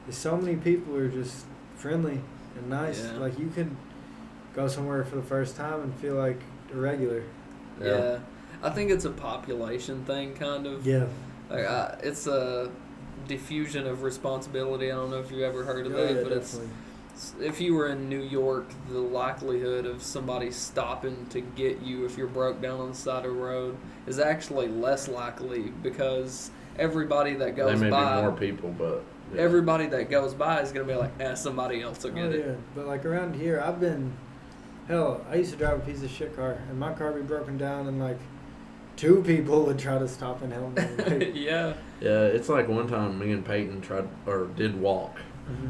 is so many people are just friendly and nice. Yeah. Like, you can go somewhere for the first time and feel like a regular. Yeah. I think it's a population thing, kind of. Yeah. Like, it's a diffusion of responsibility. I don't know if you've ever heard of that, Yeah, but definitely. if you were in New York, the likelihood of somebody stopping to get you if you're broke down on the side of the road is actually less likely because everybody that goes There may by, be more people, but yeah. everybody that goes by is going to be like, somebody else will get it. Yeah, but like around here, I used to drive a piece of shit car, and my car would be broken down, and like 2 people would try to stop and help me. Like, Yeah. Yeah, it's like one time me and Peyton did walk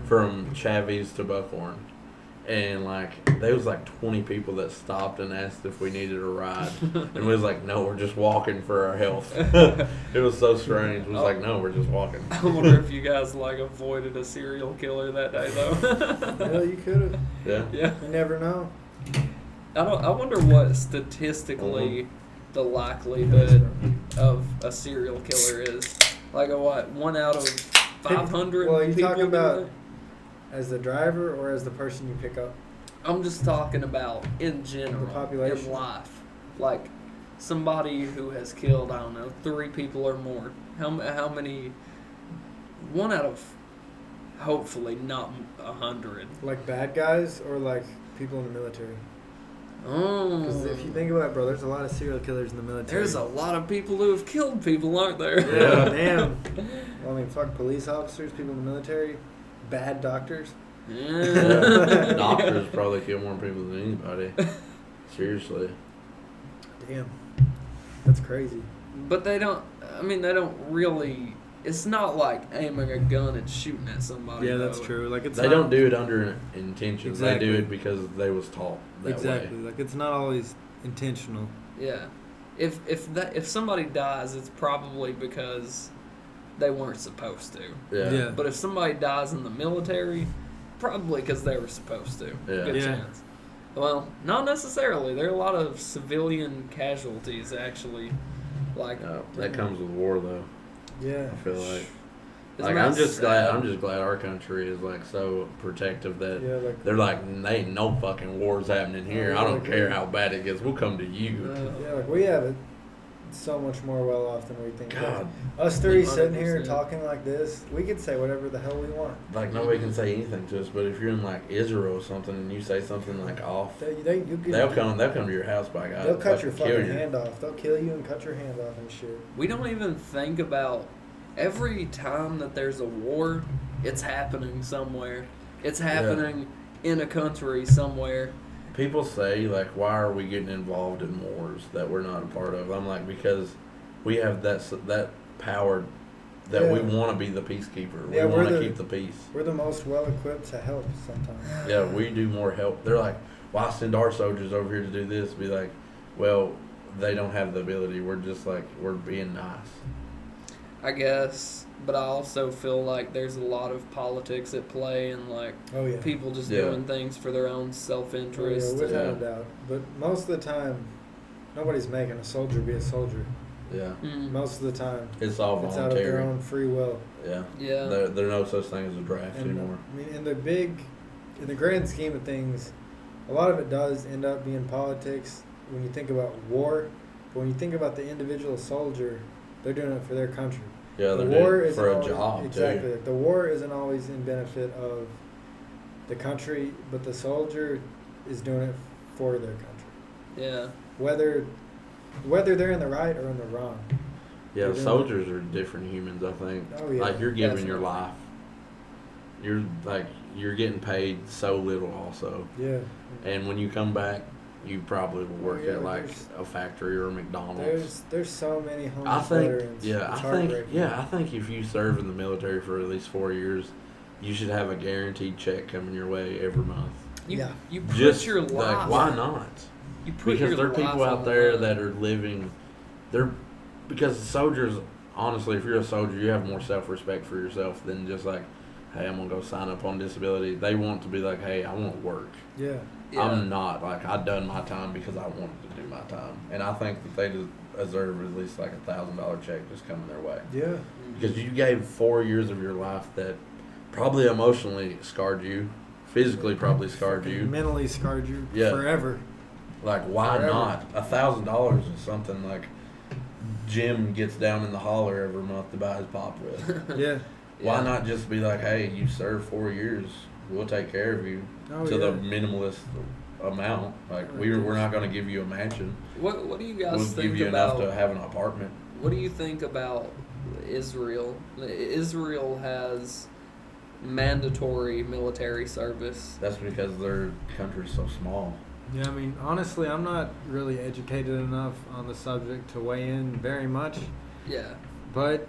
from Chavies to Buckhorn, and like there was like 20 people that stopped and asked if we needed a ride, and we was like, no, we're just walking for our health. It was so strange. It was like, no, we're just walking. I wonder if you guys like avoided a serial killer that day though. Well, you could have. Yeah. Yeah. You never know. I wonder what statistically the likelihood of a serial killer is. Like a what? 1 out of 500 Well, are you people talking do about it? as the driver or as the person you pick up? I'm just talking about in general, The population? in life. Like somebody who has killed, I don't know, 3 people or more. How many? 1 out of, hopefully not 100. Like bad guys or like people in the military? Oh. Because if you think about it, bro, there's a lot of serial killers in the military. There's a lot of people who have killed people, aren't there? Yeah, damn. Well, I mean, fuck police officers, people in the military, bad doctors. Yeah. Doctors probably kill more people than anybody. Seriously. Damn. That's crazy. But they don't really. It's not like aiming a gun and shooting at somebody. Yeah, that's though. true. Like it's They not, don't do it under intention. Exactly. They do it because they was taught that exactly. way. Like it's not always intentional. Yeah. If somebody dies, it's probably because they weren't supposed to. Yeah. But if somebody dies in the military, probably because they were supposed to. Yeah. Good Yeah. chance. Well, not necessarily. There are a lot of civilian casualties, actually. Like That comes with war, though. Yeah. I feel like. Isn't Like that I'm just sad? glad our country is like so protective that Yeah, like they're like, ain't no fucking wars happening here. I don't care how bad it gets. We'll come to you. yeah, like we have it so much more well off than we think. God, Like, us 3 sitting here 100%. talking like this, we could say whatever the hell we want. like nobody can say anything to us. But if you're in like Israel or something and you say something like off, they'll come to your house by God. They'll cut your kill fucking you. hand off. They'll kill you and cut your hand off and shit. We don't even think about every time that there's a war, it's happening somewhere. It's happening in a country somewhere. People say like, why are we getting involved in wars that we're not a part of? I'm like, because we have that power that we want to be the peacekeeper. Yeah, we want to we're keep the peace. We're the most well equipped to help sometimes. Yeah, we do more help. They're like, why send our soldiers over here to do this? Be like, well, they don't have the ability. We're just like, we're being nice. I guess, but I also feel like there's a lot of politics at play and like Oh yeah. people just Yeah. doing things for their own Oh, self-interest. yeah, without Yeah. a doubt. But most of the time, nobody's making a soldier be a soldier. Yeah, Mm. Most of the time, it's all it's out of their voluntary. own free will. Yeah, Yeah. there's no such thing as a draft And anymore. I mean, in the grand scheme of things, a lot of it does end up being politics when you think about war. But when you think about the individual soldier, they're doing it for their country. Yeah, The they're war doing it isn't for a always, job exactly. too. The war isn't always in benefit of the country, but the soldier is doing it for their country. Yeah. Whether they're in the right or in the wrong. Yeah, They're doing soldiers are different humans. I think. Oh, yeah. Like you're giving your Definitely. life. You're getting paid so little also. Yeah. And when you come back, you probably will work at like a factory or a McDonald's. There's so many homeless I think, veterans. I think if you serve in the military for at least 4 years, you should have a guaranteed check coming your way every month. You put Just your life. like, why not? You put Because your there are life people on out the there line. that are living. Because soldiers, honestly, if you're a soldier, you have more self-respect for yourself than just like, hey, I'm gonna go sign up on disability. They want to be like, hey, I want to work. Yeah. I'm not like I done my time because I wanted to do my time, and I think that they deserve at least like $1,000 check just coming their way. Yeah. Because you gave 4 years of your life that probably emotionally scarred you, physically probably scarred you, mentally scarred you forever. Like, why not? $1,000 is something like Jim gets down in the holler every month to buy his pop with. Yeah. Why not just be like, hey, you served 4 years, we'll take care of you the minimalist amount. Like, we're not going to give you a mansion. What do you guys we'll think give you about? enough to have an apartment. What do you think about Israel? Israel has mandatory military service. That's because their country's so small. Yeah, I mean, honestly, I'm not really educated enough on the subject to weigh in very much. Yeah. But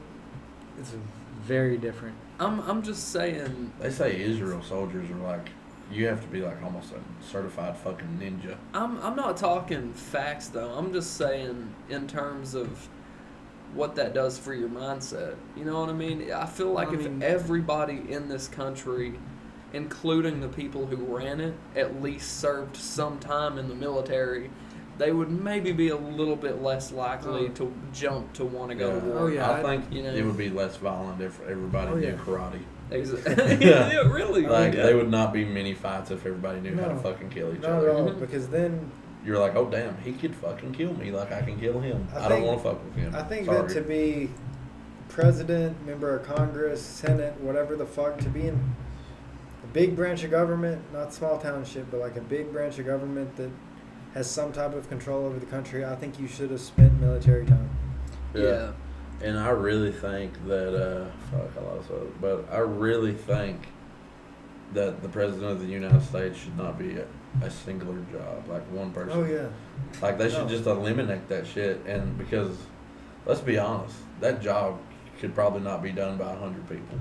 it's very different. I'm just saying. They say Israel soldiers are like, you have to be like almost a certified fucking ninja. I'm not talking facts though. I'm just saying in terms of what that does for your mindset. You know what I mean? I feel like if everybody in this country, including the people who ran it, at least served some time in the military, they would maybe be a little bit less likely to jump to want to go to war. I think it would be less violent if everybody knew karate. Exactly. Yeah, really. Like, they would not be many fights if everybody knew how to fucking kill each other. Not at all, because then you're like, oh, damn, he could fucking kill me like I can kill him. I don't want to fuck with him. I think that to be president, member of Congress, Senate, whatever the fuck, to be in a big branch of government, not small township, but like a big branch of government that has some type of control over the country, I think you should have spent military time. Yeah. And I really think that, but I really think that the president of the United States should not be a singular job, like one person. Oh, yeah. Like, they should just eliminate that shit. And because, let's be honest, that job could probably not be done by 100 people.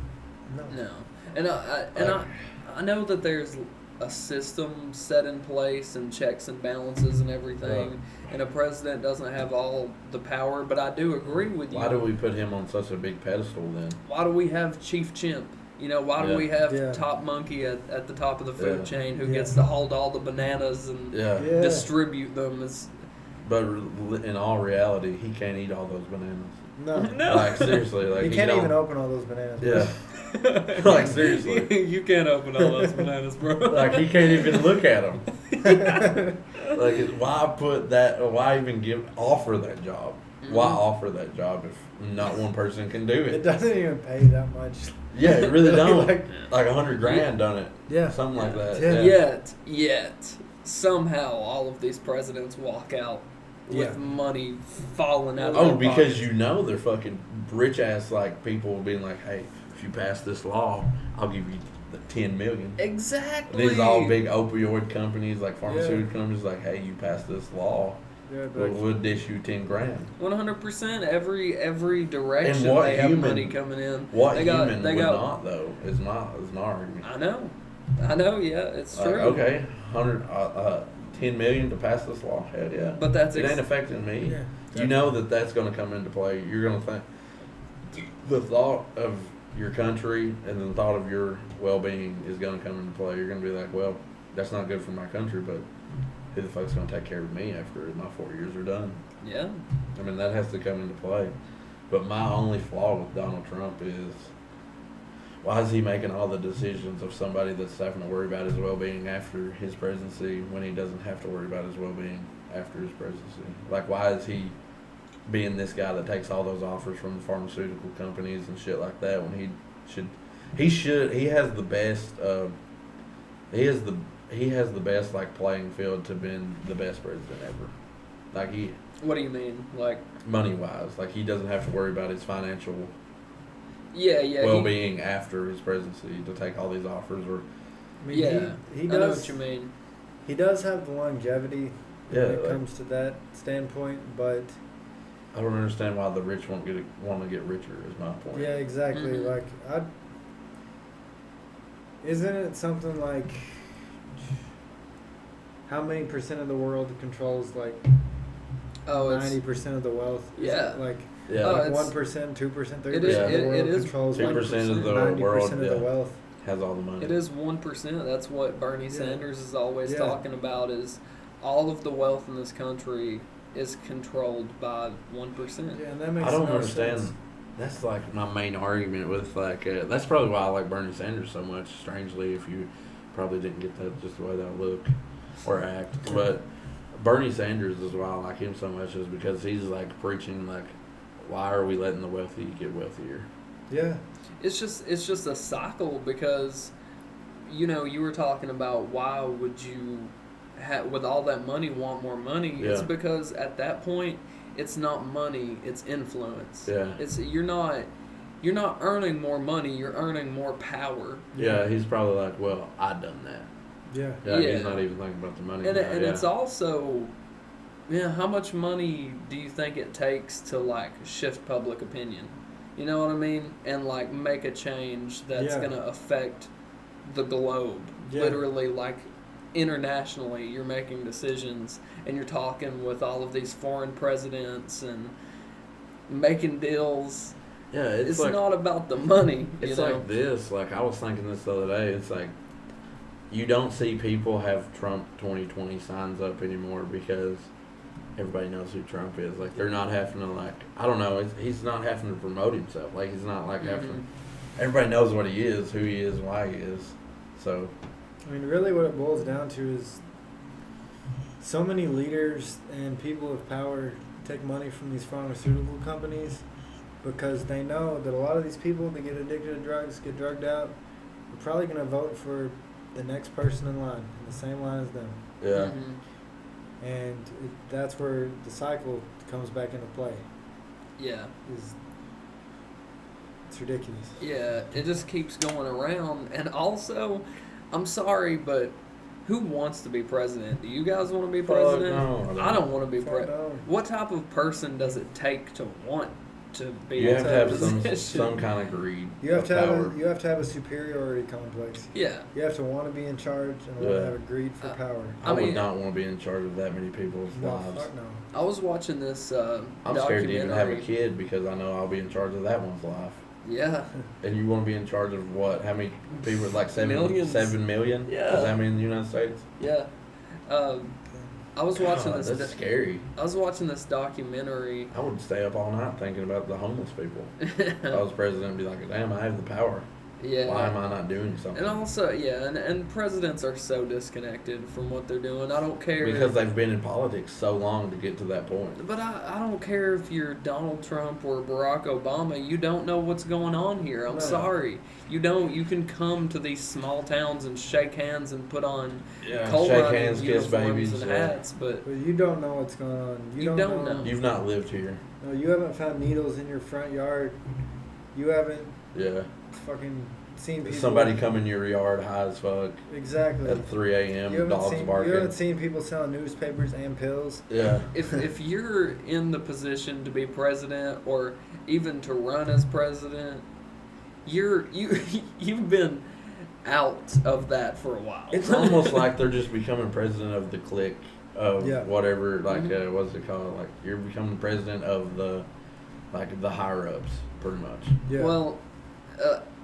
No. And I know that there's a system set in place and checks and balances and everything, and a president doesn't have all the power, but I do agree with you. Why do we put him on such a big pedestal then? Why do we have Chief Chimp? You know, why do we have Top Monkey at the top of the food chain who gets to hold all the bananas and distribute them? But in all reality, he can't eat all those bananas. No. Like, seriously. Like, he can't even open all those bananas. Yeah. Like, seriously. You can't open all those bananas, bro. Like, he can't even look at them. Like, why even offer that job? Mm-hmm. Why offer that job if not one person can do it? It doesn't even pay that much. Yeah, it really don't. like $100,000 done it. Yeah. Something like that. Yet, somehow all of these presidents walk out with money falling out of their because pockets. you know they're fucking rich ass like people being like, hey, if you pass this law, I'll give you the $10 million. Exactly. These all big opioid companies, like pharmaceutical companies, like, hey, you pass this law, we'll dish you $10,000. 100%. Every direction they have money coming in. What human would not though? Is not argument. I know. Yeah, it's true. Okay, 10 million to pass this law. Hell yeah. But it ain't affecting me. Yeah, you know that's going to come into play. You're going to think the thought of your country and the thought of your well-being is going to come into play. You're going to be like, well, that's not good for my country, but who the fuck's going to take care of me after my 4 years are done? Yeah. I mean, that has to come into play. But my only flaw with Donald Trump is, why is he making all the decisions of somebody that's having to worry about his well-being after his presidency when he doesn't have to worry about his well-being after his presidency? Like, why is he being this guy that takes all those offers from the pharmaceutical companies and shit like that when he has the best like playing field to being the best president ever. Like, what do you mean? Like, money wise, like, he doesn't have to worry about his financial well-being after his presidency to take all these offers. Or he does, I know what you mean. He does have the longevity when it comes to that standpoint. But I don't understand why the rich want to get richer. Is my point. Yeah, exactly. Mm-hmm. Like, isn't it something like how many percent of the world controls like 90% of the wealth? Yeah. Like, Yeah. 1%, 2%, 30% of the world controls 2% of the 90% world of the wealth. Has all the money. It is 1%. That's what Bernie Sanders is always Yeah. talking about. Is all of the wealth in this country is controlled by 1%. Yeah, and that makes I don't no understand. sense. That's like my main argument with like. That's probably why I like Bernie Sanders so much. Strangely, if you probably didn't get that just the way that I look or act, but Bernie Sanders is why I like him so much is because he's like preaching like, why are we letting the wealthy get wealthier? Yeah. It's just a cycle because, you were talking about why would you, with all that money, want more money? Yeah. It's because at that point, it's not money, it's influence. Yeah. You're not earning more money, you're earning more power. Yeah, he's probably like, well, I done that. Yeah. Yeah, he's not even thinking about the money. And it's also, how much money do you think it takes to like shift public opinion? You know what I mean? And like make a change that's gonna affect the globe. Yeah. Literally, like internationally, you're making decisions and you're talking with all of these foreign presidents and making deals. Yeah, it's like, not about the money. It's like this. Like I was thinking this the other day. It's like you don't see people have Trump 2020 signs up anymore because everybody knows who Trump is. Like they're not having to like I don't know. He's not having to promote himself. Like he's not like having. To, everybody knows what he is, who he is, why he is. So. I mean, really, what it boils down to is so many leaders and people of power take money from these pharmaceutical companies because they know that a lot of these people that get addicted to drugs, get drugged out, are probably going to vote for the next person in line, in the same line as them. Yeah. Mm-hmm. And that's where the cycle comes back into play. Yeah. It's ridiculous. Yeah, it just keeps going around. And also, I'm sorry, but who wants to be president? Do you guys want to be president? No, I don't want to be president. No. What type of person does it take to want to be You in have to that have position? some kind of greed. You have to power. have a superiority complex. Yeah. You have to want to be in charge and want to have a greed for power. I mean, would not want to be in charge of that many people's lives. Fuck no. I was watching this I'm scared to even have a documentary. kid because I know I'll be in charge of that one's life. Yeah. And you want to be in charge of what? How many people? Like 7 million? Yeah. Is that in the United States? Yeah. I was watching God, this. That's scary. I was watching this documentary. I would stay up all night thinking about the homeless people. If I was president, I'd be like, damn, I have the power. Yeah. Why am I not doing something? And also, and presidents are so disconnected from what they're doing. I don't care. Because they've been in politics so long to get to that point. But I don't care if you're Donald Trump or Barack Obama. You don't know what's going on here. I'm sorry. You don't. You can come to these small towns and shake hands and put on coal shake running hands, kiss uniforms babies, and hats, but you don't know what's going on. You don't know. You've not lived here. No, you haven't found needles in your front yard. You haven't fucking seen people. Somebody come in your yard high as fuck. Exactly. At 3 a.m., dogs barking. You haven't seen people selling newspapers and pills. Yeah. If you're in the position to be president or even to run as president, you've been out of that for a while. It's almost like they're just becoming president of the clique of whatever, like, what's it called? Like, you're becoming president of the higher-ups, pretty much. Yeah. Well,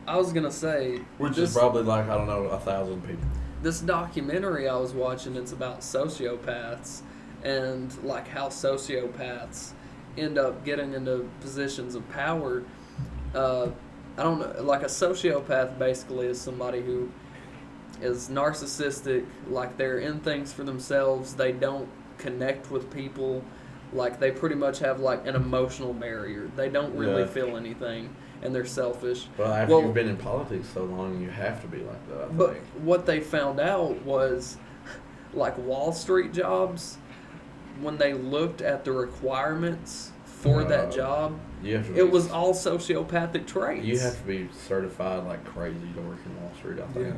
I was going to say... Which is probably like, I don't know, 1,000 people. This documentary I was watching, it's about sociopaths and, like, how sociopaths end up getting into positions of power. I don't know, like a sociopath basically is somebody who is narcissistic, like they're in things for themselves, they don't connect with people, like they pretty much have like an emotional barrier. They don't really feel anything and they're selfish. Well, after you've been in politics so long, you have to be like that, I think. What they found out was like Wall Street jobs, when they looked at the requirements for that job, it was all sociopathic traits. You have to be certified like crazy to work in Wall Street, I think.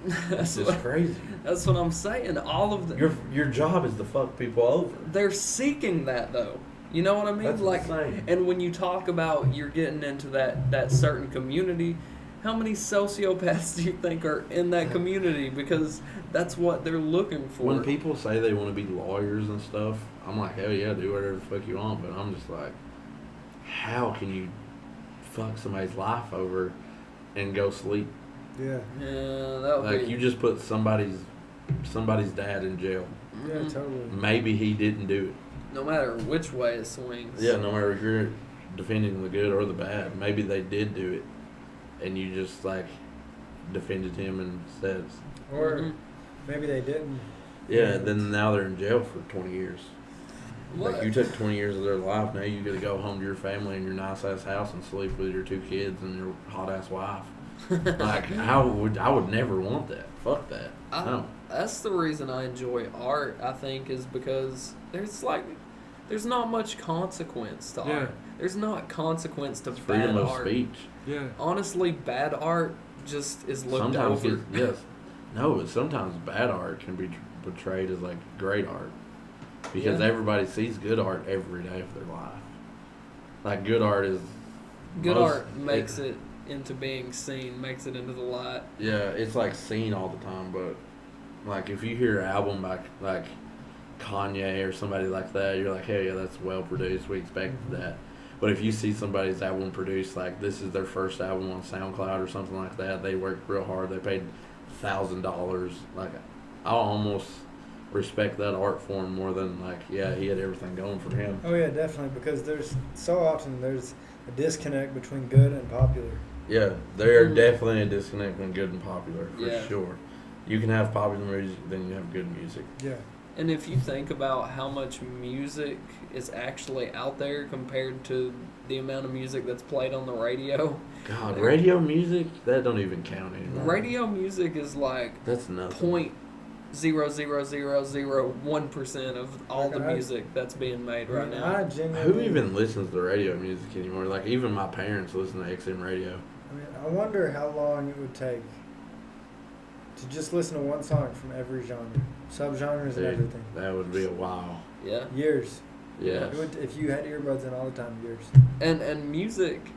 That's just crazy. That's what I'm saying. All of the your job is to fuck people over. They're seeking that though. You know what I mean? That's like, insane. and when you talk about you're getting into that certain community, how many sociopaths do you think are in that community? Because that's what they're looking for. When people say they want to be lawyers and stuff, I'm like, hell yeah, do whatever the fuck you want. But I'm just like, how can you fuck somebody's life over and go sleep? Yeah. Yeah, that would Like be. you just put somebody's dad in jail. Yeah, Mhm. totally. Maybe he didn't do it. No matter which way it swings. Yeah, no matter if you're defending the good or the bad, maybe they did do it, and you just like defended him and said, Or Mhm. maybe they didn't. yeah. Then now they're in jail for 20 years. What? Like you took 20 years of their life. Now you got to go home to your family in your nice ass house and sleep with your 2 kids and your hot ass wife. Like I would never want that. Fuck that. No. That's the reason I enjoy art. I think is because there's not much consequence to art. There's not consequence to Freedom bad of art. speech. Yeah. Honestly, bad art just is looked Sometimes over. yes. No, but sometimes bad art can be portrayed as like great art. Because Yeah. everybody sees good art every day of their life. Like good art is Good art makes it into being seen, makes it into the light. Yeah, it's like seen all the time, but like if you hear an album by like Kanye or somebody like that, you're like, hell yeah, that's well produced. We expected that. But if you see somebody's album produced, like this is their first album on SoundCloud or something like that, they worked real hard. They paid $1,000. Like I'll almost respect that art form more than like, yeah, he had everything going for him. Oh yeah, definitely. Because there's a disconnect between good and popular. Yeah, there are definitely a disconnect between good and popular for Yeah. sure. You can have popular music, then you have good music. Yeah. And if you think about how much music is actually out there compared to the amount of music that's played on the radio, God, radio music, that don't even count anymore. radio music is like That's nothing. 0.00001% of all the Like, music that's being made right I now. genuinely. Who even listens to radio music anymore? Like even my parents listen to XM radio. I mean, I wonder how long it would take to just listen to one song from every genre, subgenres and Dude, everything. that would be a wow. Yeah. Years. Yeah. It would, if you had earbuds in all the time, years. And music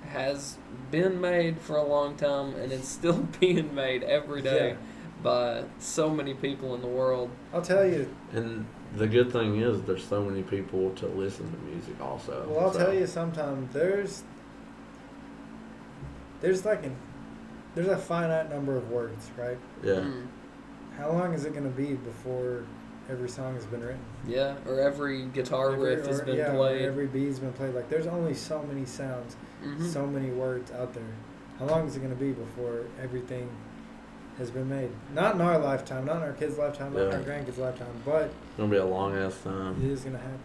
has been made for a long time, and it's still being made every day Yeah. by so many people in the world. I'll tell you. And the good thing is there's so many people to listen to music also. Well, I'll So, tell you sometime. There's a finite number of words, right? Yeah. Mm. How long is it going to be before every song has been written? Yeah, or every guitar riff has been Or played. every beat's been played. Like, there's only so many sounds, Mhm. so many words out there. How long is it going to be before everything has been made? Not in our lifetime, not in our kids' lifetime, not in our Yeah. grandkids' lifetime, but It's gonna be a long ass time. it is going to happen.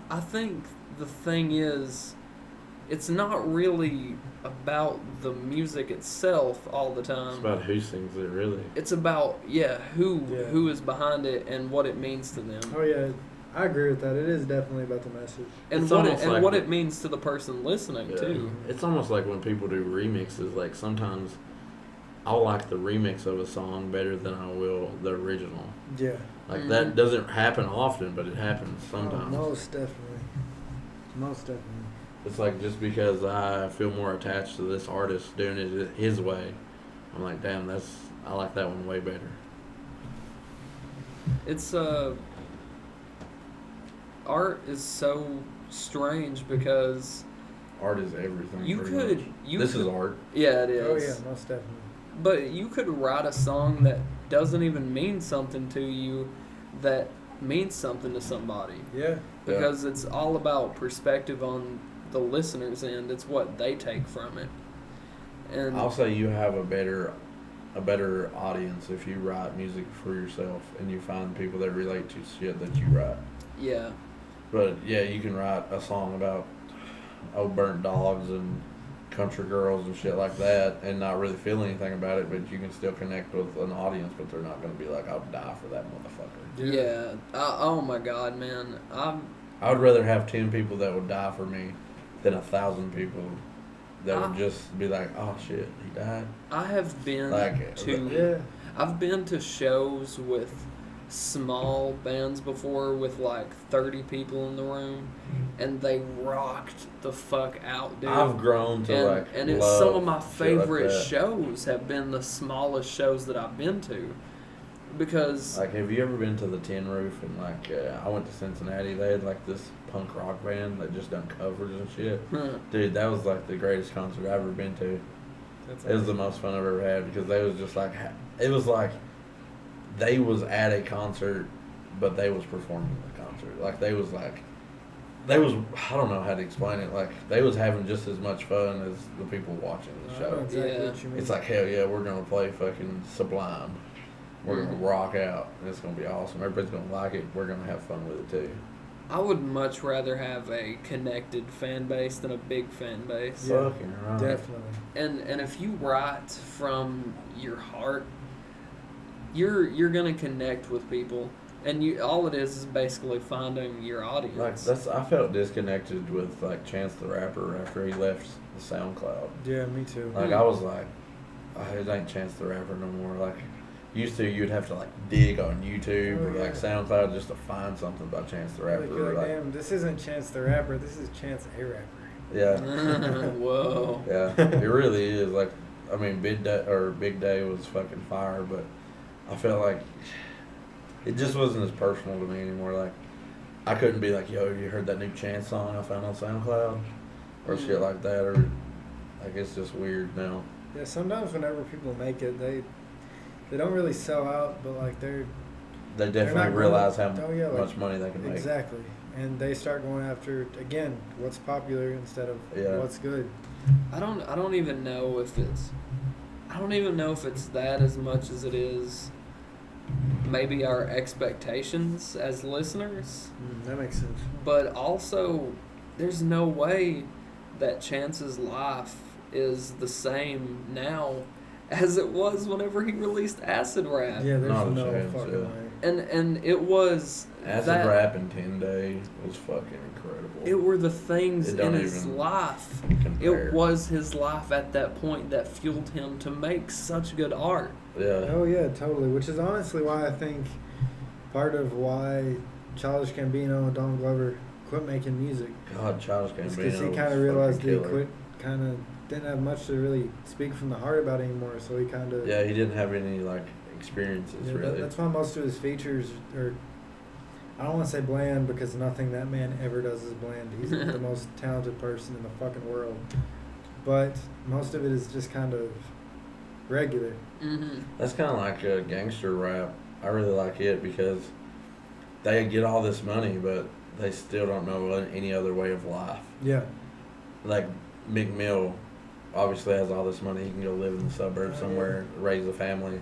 I think the thing is, it's not really about the music itself all the time. It's about who sings it, really. It's about who Yeah. is behind it and what it means to them. Oh, yeah. I agree with that. It is definitely about the message. And It's what almost like what the- it means to the person listening Yeah. too. It's almost like when people do remixes. Like sometimes I'll like the remix of a song better than I will the original. Yeah. Like Mhm. that doesn't happen often, but it happens sometimes. Oh, most definitely. Most definitely. It's like just because I feel more attached to this artist doing it his way, I'm like, damn, I like that one way better. It's art is so strange because Art is everything. you pretty could much. you This could, is art. Yeah, it is. Oh, yeah, most definitely. But you could write a song that doesn't even mean something to you that means something to somebody. Yeah. Because it's all about perspective on the listener's end. It's what they take from it. And I'll say you have a better audience if you write music for yourself and you find people that relate to shit that you write. yeah. But yeah, you can write a song about old burnt dogs and country girls and shit like that and not really feel anything about it, but you can still connect with an audience, but they're not going to be like, I'll die for that motherfucker. Yeah. Oh my God, man. I would rather have 10 people that would die for me than 1,000 people that would just be like, oh shit, he died. I have been Like, to. Yeah. I've been to shows with small bands before with like 30 people in the room, and they rocked the fuck out, dude. I've grown to and it's love some of my shit favorite like that. shows have been the smallest shows that I've been to, because Like, have you ever been to the Tin Roof? And like, I went to Cincinnati. They had like this punk rock band that just done covers and shit. Dude, that was like the greatest concert I've ever been to. It was the most fun I've ever had, because they was just like, it was like they was at a concert, but they was performing the concert. Like, they was, I don't know how to explain it. Like, they was having just as much fun as the people watching the I know show. exactly what you mean. It's like, hell yeah, we're gonna play fucking Sublime. We're gonna rock out, and it's gonna be awesome. Everybody's gonna like it. We're gonna have fun with it too. I would much rather have a connected fan base than a big fan base. Yeah, Fucking right. definitely. And if you write from your heart, you're gonna connect with people, and you all it is basically finding your audience. Like, I felt disconnected with like Chance the Rapper after he left the SoundCloud. Yeah, me too. Like, I was like, it ain't Chance the Rapper no more. Like, used to, you'd have to like dig on YouTube or like SoundCloud just to find something about Chance the Rapper. You're like, damn, this isn't Chance the Rapper. This is Chance a Rapper. Yeah. Whoa. Yeah, it really is. Like, I mean, Big Day was fucking fire, but I felt like it just wasn't as personal to me anymore. Like, I couldn't be like, yo, you heard that new Chance song I found on SoundCloud? Or shit like that, or like, it's just weird now. Yeah, sometimes whenever people make it, they don't really sell out, but like They they're definitely not realize going, how much money they can make. Exactly. And they start going after, again, what's popular instead of what's good. I don't even know if it's that as much as it is maybe our expectations as listeners. That makes sense. But also, there's no way that Chance's life is the same now as it was whenever he released Acid Rap. Yeah, there's Not a no chance, fucking way. And it was Acid Rap in 10 Days was fucking incredible. It were the things It in don't his even life. compare. It was his life at that point that fueled him to make such good art. Yeah. Oh yeah, totally. Which is honestly why I think part of why Childish Gambino and Don Glover quit making music. God, Childish Gambino. Because he kind of realized he didn't have much to really speak from the heart about anymore. So he kind of Yeah, he didn't have any like experiences really. That's why most of his features are. I don't want to say bland because nothing that man ever does is bland. He's the most talented person in the fucking world. But most of it is just kind of regular. Mm-hmm. That's kind of like a gangster rap. I really like it because they get all this money, but they still don't know any other way of life. Yeah. Like Meek Mill obviously has all this money. He can go live in the suburbs somewhere, raise a family.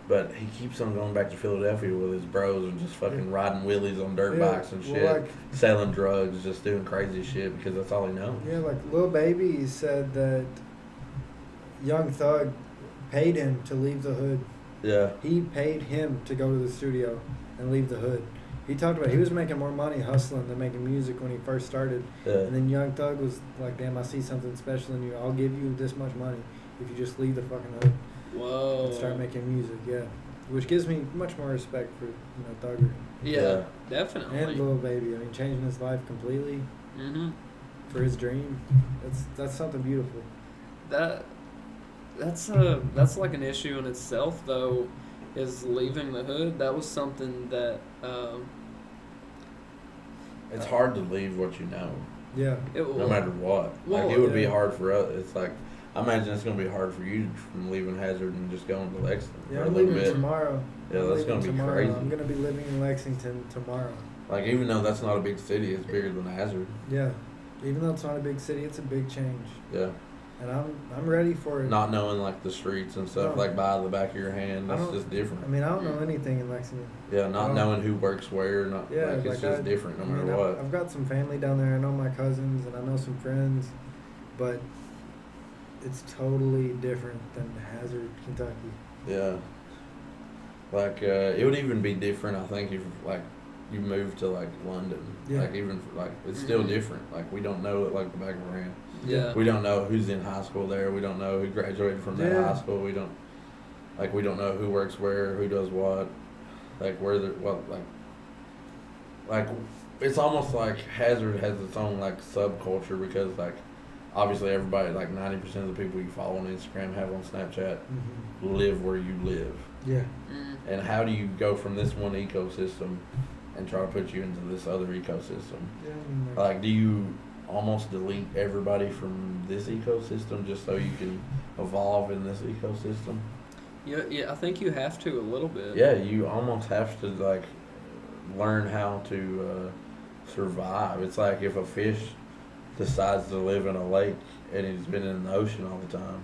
But he keeps on going back to Philadelphia with his bros and just fucking riding wheelies on dirt bikes and shit. Selling drugs, just doing crazy shit because that's all he knows. Yeah, like Lil Baby said that Young Thug paid him to leave the hood. Yeah. He paid him to go to the studio and leave the hood. He talked about he was making more money hustling than making music when he first started. Yeah. And then Young Thug was like, damn, I see something special in you. I'll give you this much money if you just leave the fucking hood. Whoa. And start making music, yeah. Which gives me much more respect for, Thugger. Yeah, definitely. And Lil Baby. I mean, changing his life completely for his dream. That's something beautiful. That's like an issue in itself, though, is leaving the hood. That was something that it's hard to leave what you know. Yeah. No matter what. Well, like, it would be hard for us. It's like, I imagine it's going to be hard for you from leaving Hazard and just going to Lexington Yeah, for a I'm little leaving bit. tomorrow. Yeah, that's going to be crazy. I'm going to be living in Lexington tomorrow. Like, even though that's not a big city, it's bigger than Hazard. Yeah. Even though it's not a big city, it's a big change. Yeah. And I'm ready for it. Not knowing, like, the streets and stuff, like, by the back of your hand, that's just different. I mean, I don't know anything in Lexington. Yeah, not knowing who works where, it's just different no matter what. I've got some family down there. I know my cousins and I know some friends, but it's totally different than Hazard, Kentucky. Yeah. Like, it would even be different, I think, if, like, you moved to, like, London. Yeah. Like, even, like, it's still different. Like, we don't know it like the back of our hand. Yeah. We don't know who's in high school there. We don't know who graduated from that high school. We don't. Like, we don't know who works where, who does what, like, where they're, what, like, it's almost like Hazard has its own, like, subculture because, like, obviously everybody, like, 90% of the people you follow on Instagram, have on Snapchat, live where you live. Yeah. And how do you go from this one ecosystem and try to put you into this other ecosystem? Yeah, Like, do you almost delete everybody from this ecosystem just so you can evolve in this ecosystem? Yeah, I think you have to a little bit. Yeah, you almost have to, like, learn how to survive. It's like if a fish decides to live in a lake and he's been in the ocean all the time.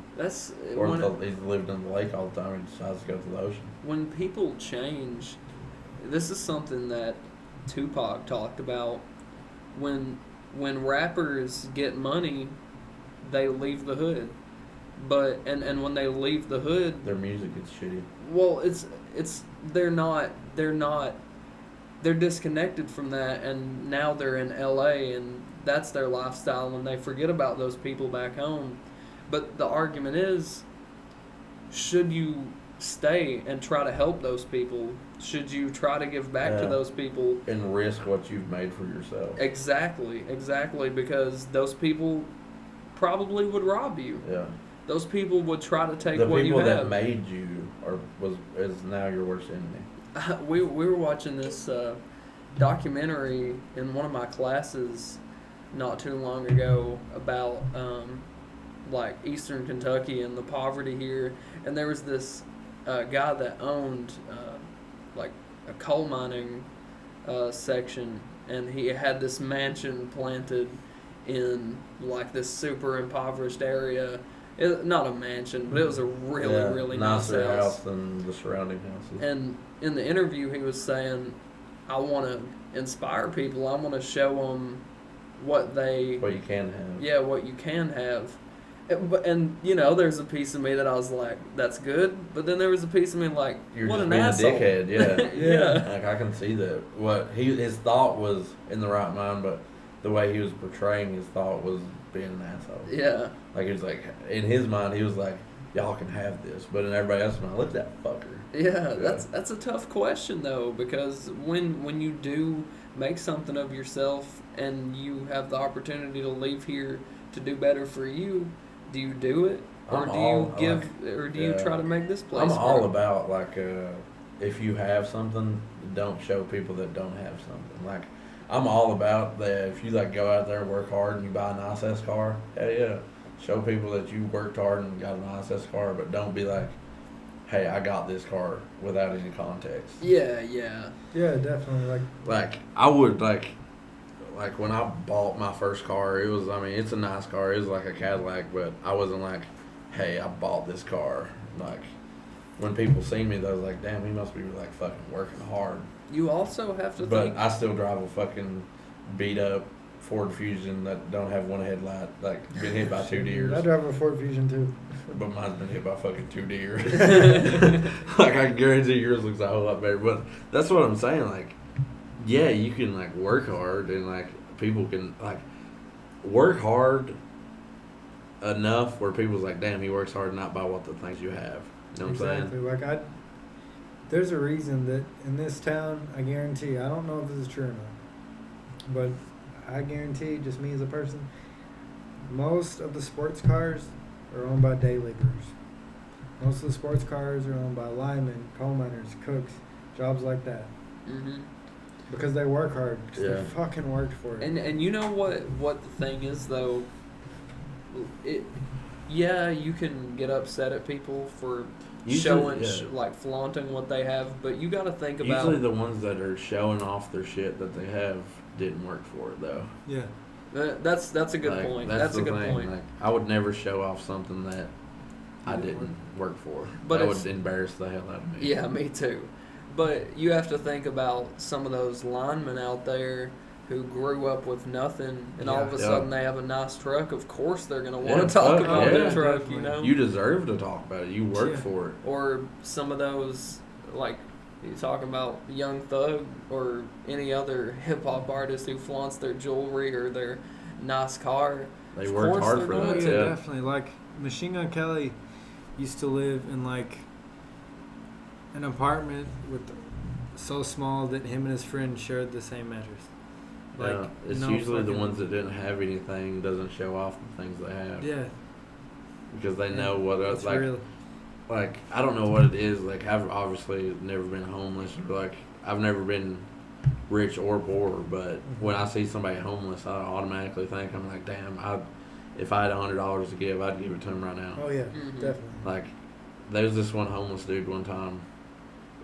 Or if he's lived in the lake all the time and he decides to go to the ocean. When people change, this is something that Tupac talked about. When rappers get money, they leave the hood. But and when they leave the hood, their music is shitty. Well, they're disconnected from that, and now they're in LA and that's their lifestyle, and they forget about those people back home. But the argument is, should you stay and try to help those people? Should you try to give back to those people? And risk what you've made for yourself. Exactly, because those people probably would rob you. Yeah. Those people would try to take what you have. The people that made you is now your worst enemy. We were watching this documentary in one of my classes not too long ago about like Eastern Kentucky and the poverty here, and there was this guy that owned like a coal mining section, and he had this mansion planted in like this super impoverished area. Not a mansion, but it was a really nice house than the surrounding houses. And in the interview, he was saying, I want to inspire people. I want to show them what you can have. Yeah, what you can have. And you know, there's a piece of me that I was like, that's good. But then there was a piece of me like, you're what just an being asshole. A dickhead, yeah. Yeah. Like, I can see that. His thought was in the right mind, but the way he was portraying his thought was being an asshole. Yeah. Like, he was like, in his mind, he was like, y'all can have this. But in everybody else's mind, look at that fucker. Yeah, that's a tough question, though, because when you do make something of yourself and you have the opportunity to leave here to do better for you, do you do it? Or do you try to make this place I'm all about, like, if you have something, don't show people that don't have something. Like, I'm all about that. If you, like, go out there and work hard and you buy a nice ass car, hell yeah. Show people that you worked hard and got a nice ass car, but don't be like, hey, I got this car without any context. Yeah. Yeah, definitely. Like I would, like when I bought my first car, it was, I mean, it's a nice car. It was like a Cadillac, but I wasn't like, hey, I bought this car. Like, when people see me, they was like, damn, he must be, like, fucking working hard. You also have to think. But I still drive a fucking beat up Ford Fusion that don't have one headlight, like, been hit by 2 deers. I drive a Ford Fusion too. But mine's been hit by fucking 2 deer. Like, I guarantee yours looks a whole lot better. But that's what I'm saying. Like, yeah, you can, like, work hard and, like, people can, like, work hard enough where people's like, damn, he works hard, not by what the things you have. You know what I'm saying? Like, there's a reason that in this town, I guarantee, I don't know if this is true or not, but I guarantee, just me as a person, most of the sports cars are owned by day laborers. Most of the sports cars are owned by linemen, coal miners, cooks, jobs like that. Mm-hmm. Because they work hard. Because they fucking worked for it. And you know what the thing is, though? You can get upset at people for flaunting what they have, but you got to think about... Usually the ones that are showing off their shit that they have didn't work for it, though. Yeah. That's a good point. That's a good point. Like, I would never show off something that I didn't work for. But that would embarrass the hell out of me. Yeah, me too. But you have to think about some of those linemen out there who grew up with nothing, and all of a sudden they have a nice truck. Of course they're going to want to talk about their truck, definitely. You know? You deserve to talk about it. You work for it. Or some of those, like, you talking about Young Thug or any other hip-hop artist who flaunts their jewelry or their nice car. They work hard for that. Yeah, definitely. Like, Machine Gun Kelly used to live in, like, an apartment with so small that him and his friend shared the same mattress. Yeah, it's no usually the fucking- ones that didn't have anything doesn't show off the things they have. Yeah, Because they know what it's like. real. Like, I don't know what it is. Like, I've obviously never been homeless. Or like, I've never been rich or poor. But when I see somebody homeless, I automatically think, I'm like, damn, if I had $100 to give, I'd give it to him right now. Oh yeah, Mhm. definitely. Like, there was this one homeless dude one time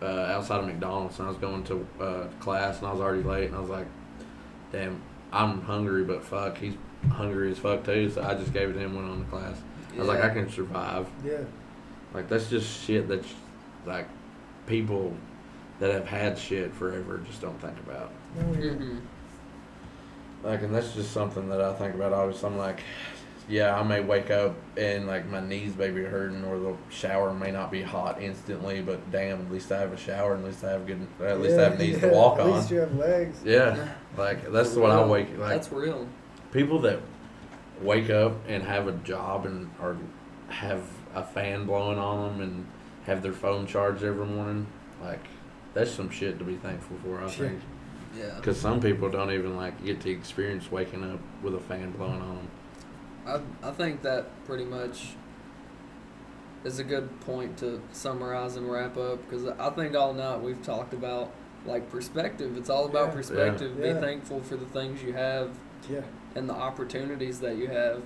outside of McDonald's, and I was going to class, and I was already late, and I was like, damn, I'm hungry, but fuck, he's hungry as fuck too, so I just gave it to him, went on to class. I was like, I can survive. Yeah. Like, that's just shit that, like, people that have had shit forever just don't think about. No, yeah. Mhm. Like, and that's just something that I think about always. I'm like, yeah, I may wake up and, like, my knees may be hurting, or the shower may not be hot instantly, but damn, at least I have a shower, and at least I have I have knees to walk At on. least you have legs. Yeah, like, that's For what I real. wake, like, That's real. people that wake up and have a job and or have a fan blowing on them and have their phone charged every morning, like, that's some shit to be thankful for, I think. Yeah. Because some people don't even, like, get to experience waking up with a fan blowing on them. I think that pretty much is a good point to summarize and wrap up, because I think all night we've talked about, like, perspective. It's all about Yeah. perspective. Yeah. Be thankful for the things you have Yeah. and the opportunities that you have.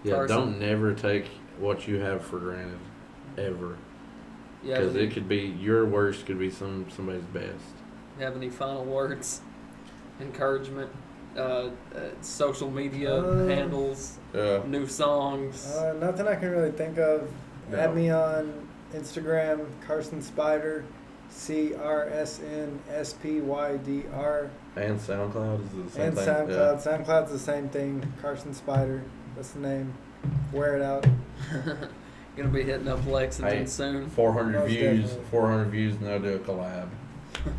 Yeah, Carson. don't never take what you have for granted, ever. You have Because any, it could be, your worst could be somebody's best. have any final words? Encouragement? Social media handles? Yeah. New songs? Nothing I can really think of. No. Add me on Instagram, Crsn Spydr, Crsn Spydr, And SoundCloud is the same and thing. SoundCloud. SoundCloud's the same thing. Crsn Spydr. That's the name. Wear it out. Gonna be hitting up Lexington Hey. soon. 400 Most views, definitely. 400 views, and they'll do a collab.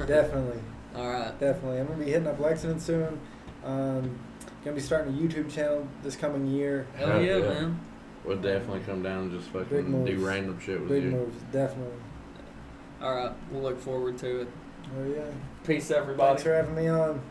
Definitely. All right. Definitely. I'm going to be hitting up Lexington soon. Going to be starting a YouTube channel this coming year. Hell yeah, Yeah. man. We'll definitely come down and just Big fucking moves. do random shit with Big you. moves. Definitely. All right. We'll look forward to it. Oh, yeah. Peace, everybody. Thanks for having me on.